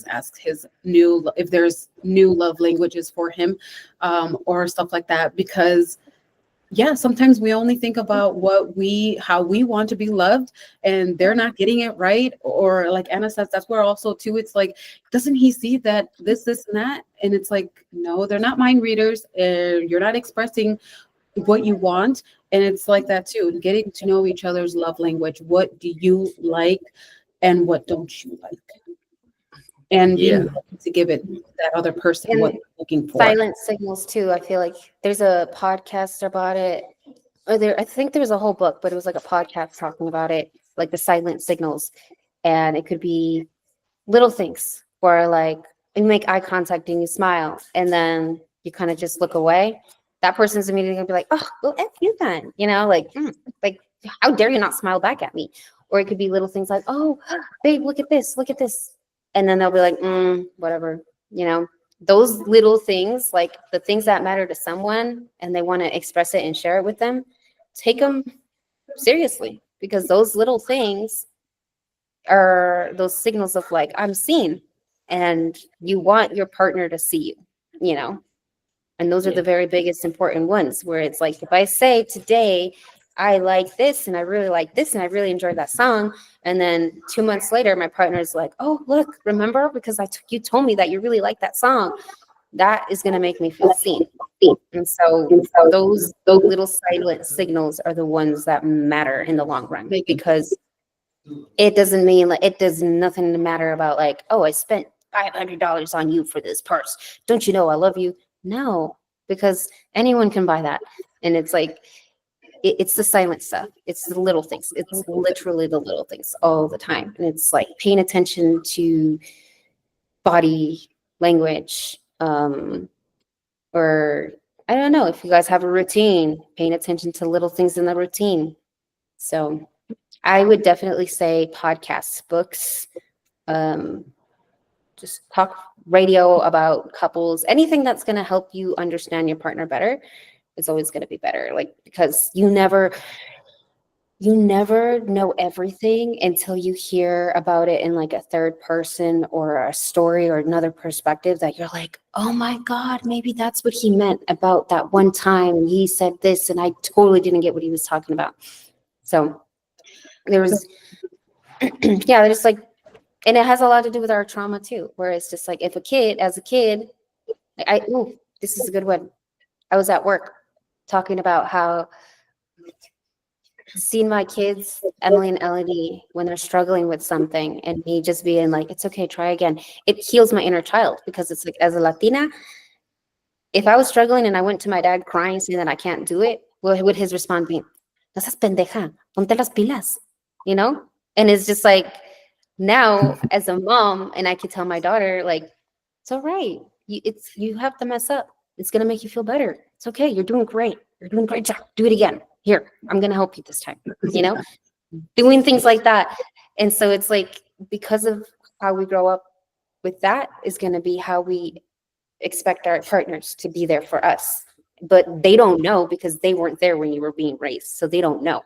ask his if there's new love languages for him, or stuff like that, because yeah, sometimes we only think about how we want to be loved, and they're not getting it right. Or like Anna says, that's where also too, it's like, doesn't he see that this and that? And it's like, no, they're not mind readers. You're not expressing what you want. And it's like that too, getting to know each other's love language. What do you like and what don't you like? And being able to give it that other person what they're looking for. Silent signals too. I feel like there's a podcast about it. Or I think there was a whole book, but it was like a podcast talking about it, like the silent signals. And it could be little things where like you make eye contact and you smile, and then you kind of just look away. That person's immediately gonna be like, "Oh, well, F you then," like how dare you not smile back at me? Or it could be little things like, "Oh, babe, look at this, and then they'll be like, whatever, Those little things, like the things that matter to someone, and they want to express it and share it with them, take them seriously, because those little things are those signals of like, I'm seen, and you want your partner to see you. And those are the very biggest important ones, where it's like, if I say today, I like this and I really like this and I really enjoyed that song, and then 2 months later, my partner's like, oh, look, remember? Because you told me that you really like that song. That is going to make me feel seen. And so those little silent signals are the ones that matter in the long run, because it doesn't mean like, it does nothing to matter about like, oh, I spent $500 on you for this purse. Don't you know I love you? No, because anyone can buy that. And it's like, it's the silent stuff. It's the little things. It's literally the little things all the time. And it's like paying attention to body language, or I don't know, if you guys have a routine, paying attention to little things in the routine. So I would definitely say podcasts, books, just talk radio about couples, anything that's going to help you understand your partner better is always going to be better. Like, because you never know everything until you hear about it in like a third person or a story or another perspective, that you're like, oh my God, maybe that's what he meant about that one time he said this and I totally didn't get what he was talking about. So there's there's like, and it has a lot to do with our trauma too, where it's just like, if as a kid, this is a good one. I was at work talking about how seeing my kids, Emily and Elodie, when they're struggling with something, and me just being like, it's okay, try again. It heals my inner child, because it's like, as a Latina, if I was struggling and I went to my dad crying, saying that I can't do it, what would his response be? No seas pendeja, ponte las pilas, And it's just like, now as a mom, and I could tell my daughter, like, it's all right. You have to mess up. It's going to make you feel better. It's okay. You're doing great. You're doing a great job. Do it again. Here, I'm going to help you this time, doing things like that. And so it's like, because of how we grow up with that is going to be how we expect our partners to be there for us. But they don't know because they weren't there when you were being raised. So they don't know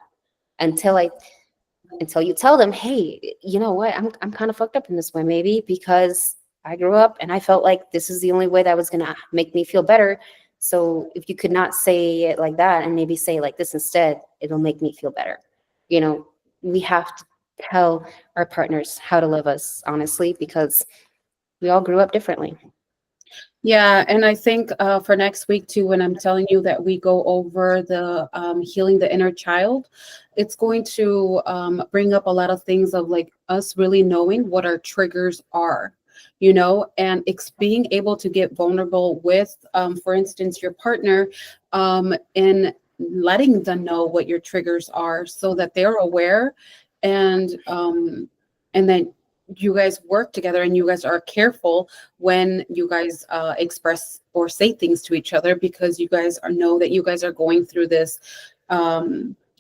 until you tell them, hey, you know what, I'm kind of fucked up in this way, maybe because I grew up and I felt like this is the only way that was going to make me feel better. So if you could not say it like that and maybe say like this instead, it'll make me feel better. You know, we have to tell our partners how to love us honestly, because we all grew up differently. Yeah, and I think for next week too, when I'm telling you that we go over the healing the inner child, it's going to bring up a lot of things of like us really knowing what our triggers are, you know, and being able to get vulnerable with, for instance, your partner, and letting them know what your triggers are so that they're aware, and then you guys work together and you guys are careful when you guys express or say things to each other, because you guys know that you guys are going through this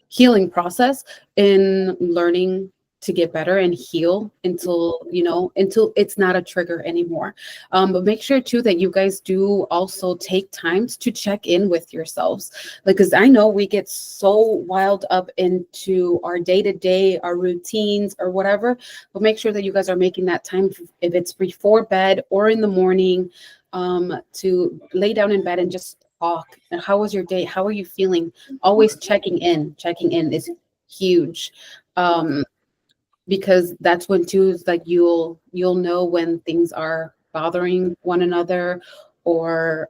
healing process in learning to get better and heal until, you know, until it's not a trigger anymore. But make sure too that you guys do also take times to check in with yourselves. Like, because I know we get so wild up into our day-to-day, our routines or whatever, but make sure that you guys are making that time, if it's before bed or in the morning, to lay down in bed and just talk. And how was your day? How are you feeling? Always checking in. Checking in is huge. Because that's when too is like you'll know when things are bothering one another, or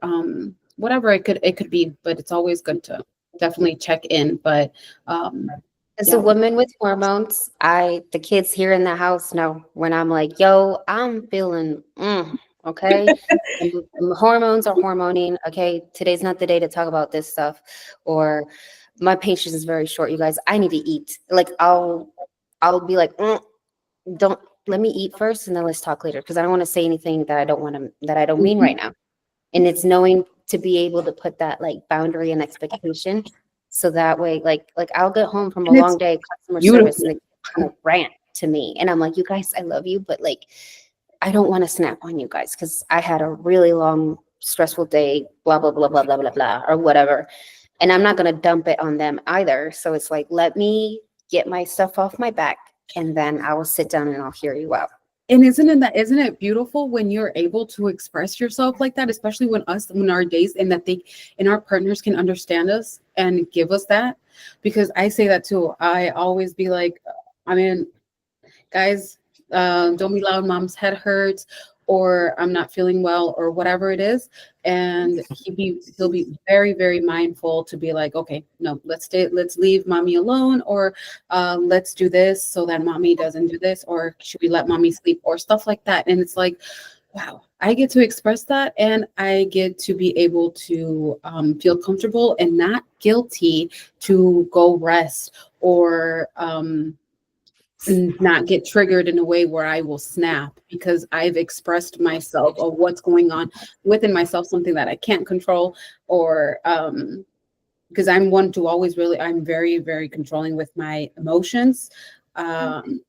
whatever it could be, but it's always good to definitely check in. But As yeah. a woman with hormones, the kids here in the house know when I'm like, yo, I'm feeling, okay. Hormones are hormoning. Okay. Today's not the day to talk about this stuff. Or my patience is very short, you guys. I need to eat. Like, I'll be like, don't let me eat first and then let's talk later. Cause I don't want to say anything that I don't mean right now. And it's knowing to be able to put that like boundary and expectation. So that way, like I'll get home from a And it's long day customer beautiful. service and they kind of rant to me. And I'm like, you guys, I love you, but like, I don't want to snap on you guys because I had a really long, stressful day, blah, blah, blah, blah, blah, blah, blah, or whatever. And I'm not going to dump it on them either. So it's like, let me get my stuff off my back and then I will sit down and I'll hear you out. And isn't it beautiful when you're able to express yourself like that, especially when our days and that they and our partners can understand us and give us that? Because I say that too. I always be like, I mean, guys, don't be loud, mom's head hurts, or I'm not feeling well, or whatever it is. And he'll be very, very mindful to be like, okay, no, let's leave mommy alone, or let's do this so that mommy doesn't do this, or should we let mommy sleep, or stuff like that. And it's like, wow, I get to express that, and I get to be able to feel comfortable and not guilty to go rest, or not get triggered in a way where I will snap because I've expressed myself of what's going on within myself, something that I can't control, or because I'm very, very controlling with my emotions. I'm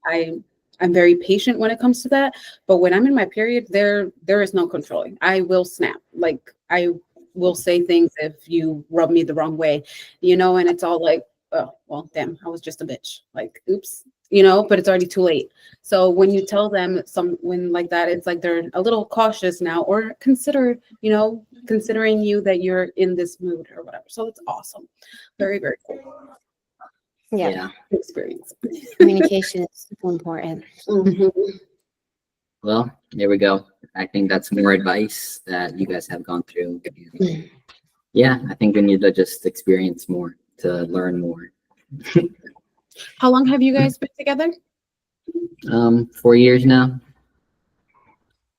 very patient when it comes to that, but when I'm in my period, there is no controlling. I will snap. Like, I will say things if you rub me the wrong way, you know, and it's all like, oh, well, damn, I was just a bitch. Like, oops, you know, but it's already too late. So when you tell them when like that, it's like they're a little cautious now, or considering you that you're in this mood or whatever. So it's awesome. Very, very cool. Yeah. Experience. Communication is super important. Mhm. Well, there we go. I think that's more advice that you guys have gone through. Yeah, I think we need to just experience more to learn more. How long have you guys been together? 4 years now.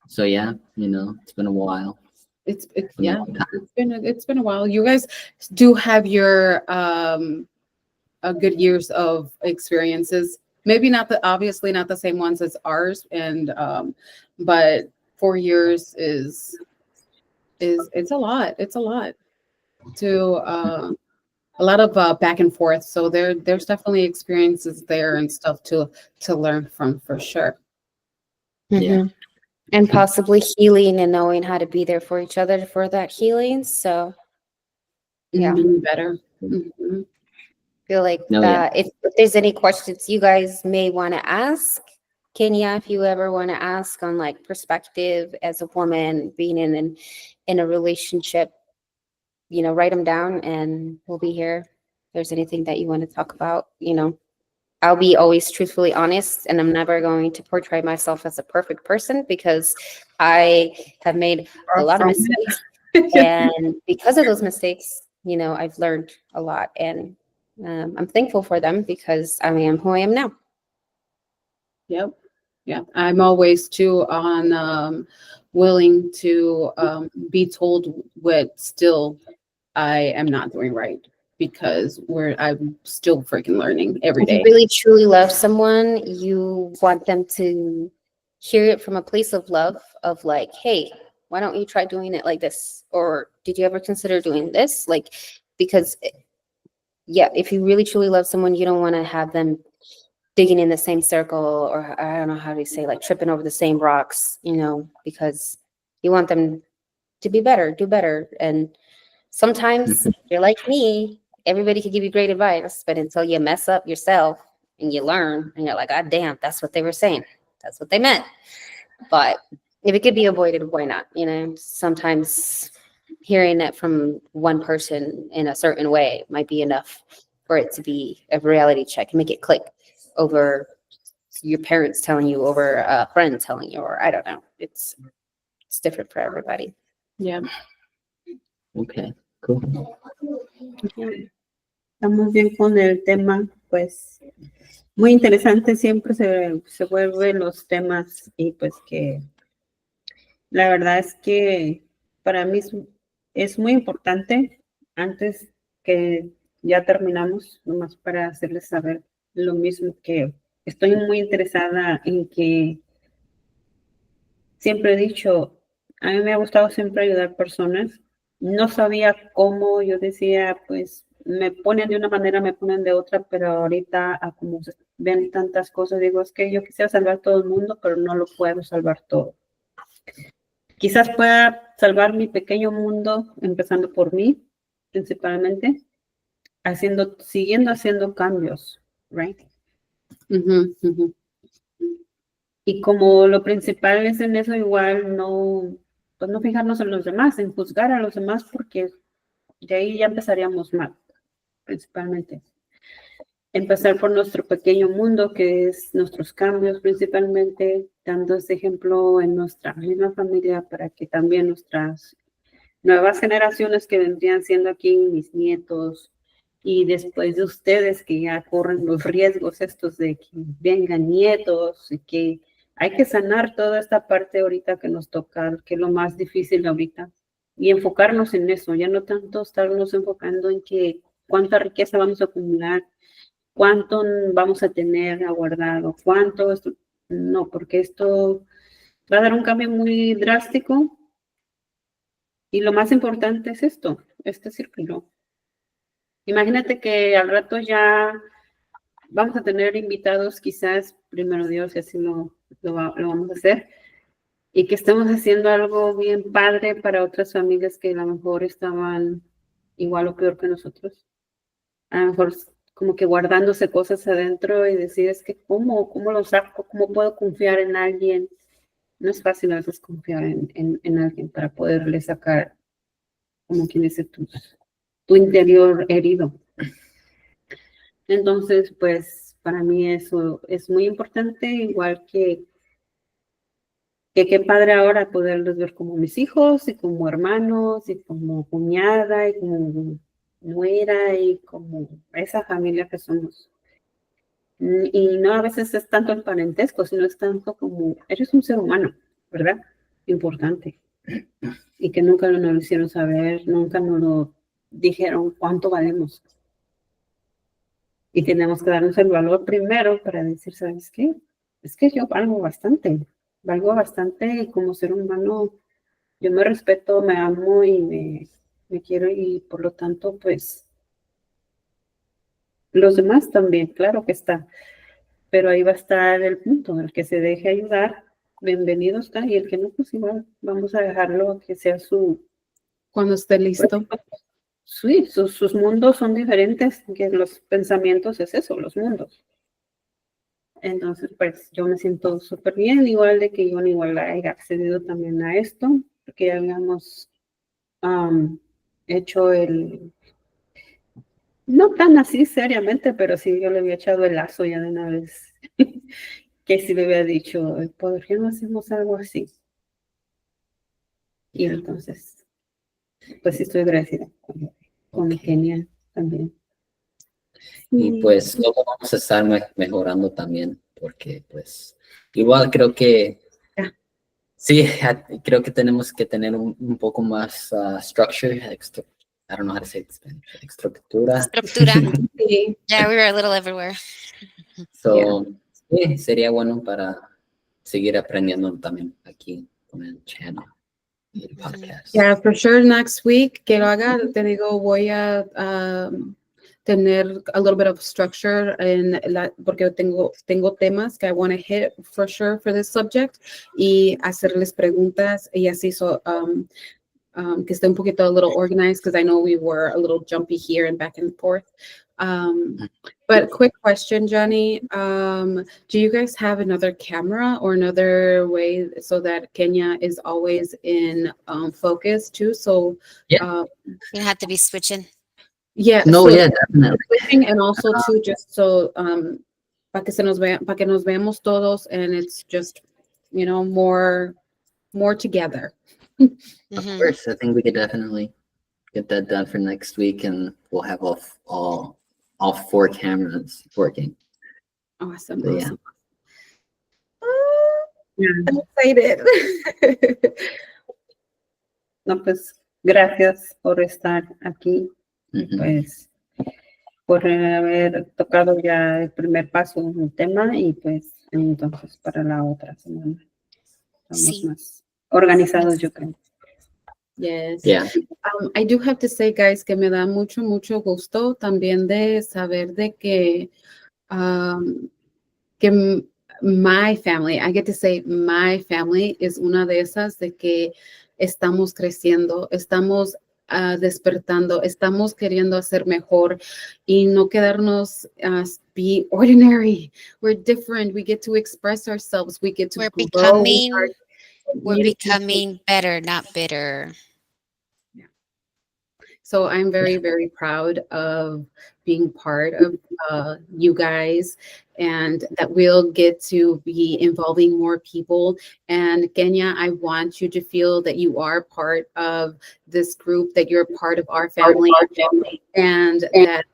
So yeah, it's been a while. It's Been a yeah, long time. it's been a while. You guys do have your a good years of experiences. Maybe obviously not the same ones as ours, and but 4 years is it's a lot. It's a lot to back and forth. So there's definitely experiences there and stuff to learn from for sure. Yeah. Mhm. And possibly healing and knowing how to be there for each other for that healing. So yeah. Being better. Mhm. Feel like No, yeah. if there's any questions you guys may want to ask, Kenya, if you ever want to ask on like perspective as a woman being in a relationship, you know, write them down and we'll be here. If there's anything that you want to talk about, you know, I'll be always truthfully honest, and I'm never going to portray myself as a perfect person because I have made a lot of From it. mistakes. And because of those mistakes, you know, I've learned a lot, and I'm thankful for them because I am who I am now. Yep. Yeah. I'm always too on willing to be told what still I am not doing right because I'm still freaking learning every If you day. really truly love someone, you want them to hear it from a place of love, of like, hey, why don't you try doing it like this? Or did you ever consider doing this? Like, because yeah, if you really truly love someone, you don't want to have them digging in the same circle, or I don't know how to say, like tripping over the same rocks, you know, because you want them to be better, do better. And sometimes you're like me, everybody can give you great advice, but until you mess up yourself and you learn and you're like, God damn, that's what they were saying. That's what they meant. But if it could be avoided, why not? You know, sometimes hearing it from one person in a certain way might be enough for it to be a reality check and make it click over your parents telling you, over a friend telling you, or I don't know. It's different for everybody. Yeah. Okay, cool. Estamos bien con el tema, pues muy interesante, siempre se vuelven los temas y pues que la verdad es que para mí es muy importante, antes que ya terminamos, nomás para hacerles saber lo mismo, que estoy muy interesada en que siempre he dicho, a mí me ha gustado siempre ayudar personas. No sabía cómo, yo decía, pues me ponen de una manera, me ponen de otra, pero ahorita como se ven tantas cosas, digo, es que yo quisiera salvar a todo el mundo, pero no lo puedo salvar todo. Quizás pueda salvar mi pequeño mundo, empezando por mí, principalmente, siguiendo haciendo cambios, right? Ujú, ujú. Y como lo principal es en eso, igual no, pues no fijarnos en los demás, en juzgar a los demás, porque de ahí ya empezaríamos mal, principalmente. Empezar por nuestro pequeño mundo, que es nuestros cambios, principalmente, dando ese ejemplo en nuestra misma familia para que también nuestras nuevas generaciones que vendrían siendo aquí mis nietos y después de ustedes que ya corren los riesgos estos de que vengan nietos y que hay que sanar toda esta parte ahorita que nos toca, que es lo más difícil ahorita, y enfocarnos en eso, ya no tanto estarnos enfocando en que cuánta riqueza vamos a acumular, cuánto vamos a tener aguardado, cuánto esto, no, porque esto va a dar un cambio muy drástico. Y lo más importante es esto, este círculo. Imagínate que al rato ya vamos a tener invitados, quizás, primero Dios, y así lo vamos a hacer, y que estemos haciendo algo bien padre para otras familias que a lo mejor estaban igual o peor que nosotros. A lo mejor como que guardándose cosas adentro y decir, es que ¿cómo lo saco? ¿Cómo puedo confiar en alguien? No es fácil a veces confiar en alguien para poderle sacar, como quien dice, tu interior herido. Entonces, pues para mí eso es muy importante, igual que qué padre ahora poderlos ver como mis hijos y como hermanos y como cuñada y como nuera y como esa familia que somos. Y no a veces es tanto el parentesco, sino es tanto como eres un ser humano, ¿verdad? Importante. Y que nunca nos lo hicieron saber, nunca nos lo dijeron cuánto valemos. Y tenemos que darnos el valor primero para decir, ¿sabes qué? Es que yo valgo bastante y como ser humano yo me respeto, me amo y me quiero y por lo tanto, pues Los demás también, claro que está. Pero ahí va a estar el punto, el que se deje ayudar, bienvenido está, y el que no, pues igual, vamos a dejarlo que sea su... Cuando esté listo. Sí, sus mundos son diferentes, que los pensamientos es eso, los mundos. Entonces, pues yo me siento súper bien, igual de que yo igual haya accedido también a esto, porque ya habíamos hecho no tan así seriamente, pero sí yo le había echado el lazo ya de una vez, que sí le había dicho, ¿por qué no hacemos algo así? Y entonces, pues sí estoy agradecida con Ok. Kenia también. Y pues luego vamos a estar mejorando también, porque pues igual creo que sí, creo que tenemos que tener un poco más structure, I don't know how to say it in Spanish, estructura. Estructura. Sí. Yeah, we were a little everywhere. So, sí, sería bueno para seguir aprendiendo también aquí con el channel y el podcast. Yeah, for sure next week que lo haga, te digo, voy a tener a little bit of structure porque tengo temas que I want to hit for sure for this subject y hacerles preguntas y así que esté un poquito a little organized because I know we were a little jumpy here and back and forth. But quick question, Johnny. Do you guys have another camera or another way so that Kenya is always in focus too? So Yeah. You have to be switching. yeah. No, so yeah, definitely. switching and also too just so para que nos veamos todos and it's just more together. Of Mhm. course, I think we could definitely get that done for next week, and we'll have all 4 cameras working. Awesome. So, yeah. I'm excited. No, pues gracias por estar aquí, Mhm. pues por haber tocado ya el primer paso en el tema y pues entonces para la otra semana estamos Sí. más organizados, yo creo. Yes. Yeah. I do have to say, guys, que me da mucho gusto también de saber de que my family, I get to say my family es una de esas de que estamos creciendo, estamos despertando, estamos queriendo hacer mejor y no quedarnos be ordinary. We're different. We get to express ourselves. We get to We're grow. we're becoming better, not bitter. So I'm very proud of being part of you guys and that we'll get to be involving more people. And Kenya, I want you to feel that you are part of this group, that you're part of our family, and that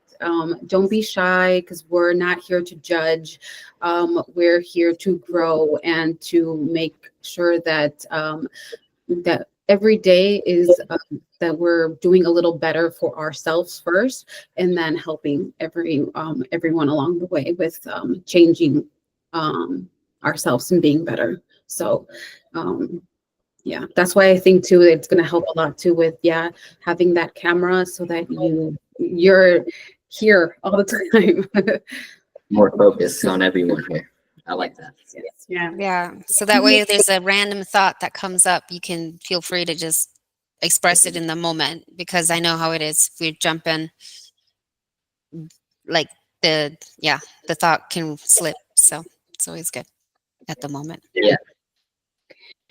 don't be shy because we're not here to judge. We're here to grow and to make sure that that every day is that we're doing a little better for ourselves first, and then helping everyone along the way with changing ourselves and being better. So yeah, that's why I think too it's going to help a lot too with having that camera so that you're here all the time. More focus on everyone here. I like that. Yes. Yeah. Yeah. So that way, if there's a random thought that comes up, you can feel free to just express it in the moment, because I know how it is. If we jump in, like the thought can slip. So it's always good at the moment. Yeah.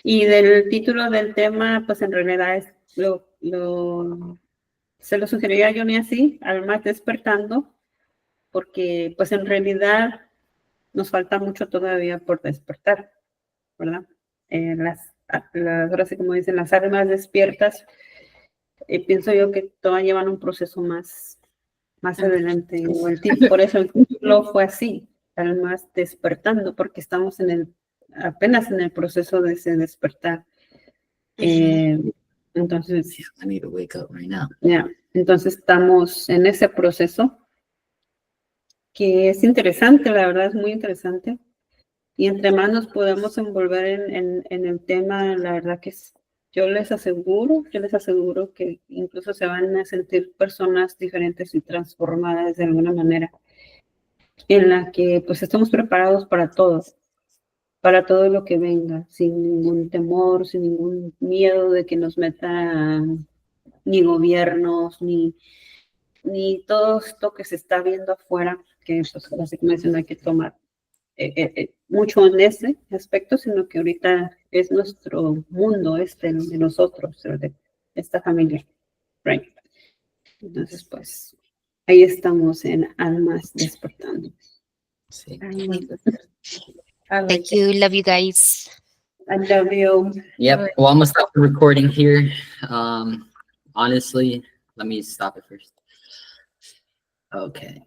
Y del título del tema, pues en realidad es se lo sugeriría a Johnny así, Almas Despertando, porque pues en realidad nos falta mucho todavía por despertar, ¿verdad? Ahora sí como dicen, las almas despiertas, pienso yo que todavía llevan un proceso más adelante. Por eso el título fue así, Almas Despertando, porque estamos apenas en el proceso de ese despertar. Entonces, I need to wake up right now. entonces estamos en ese proceso que es interesante, la verdad es muy interesante. Y entre más nos podemos envolver en el tema, la verdad que yo les aseguro que incluso se van a sentir personas diferentes y transformadas de alguna manera. en la que pues estamos preparados para todo lo que venga, sin ningún temor, sin ningún miedo de que nos metan ni gobiernos, ni todo esto que se está viendo afuera, que pues básicamente no hay que tomar mucho en ese aspecto, sino que ahorita es nuestro mundo, de nosotros, de esta familia, right? Entonces, pues, ahí estamos en Almas Despertando. Sí. Almas I like Thank you. Love you guys. I love you. Yep. Well, I'm gonna stop the recording here. Honestly, let me stop it first. Okay.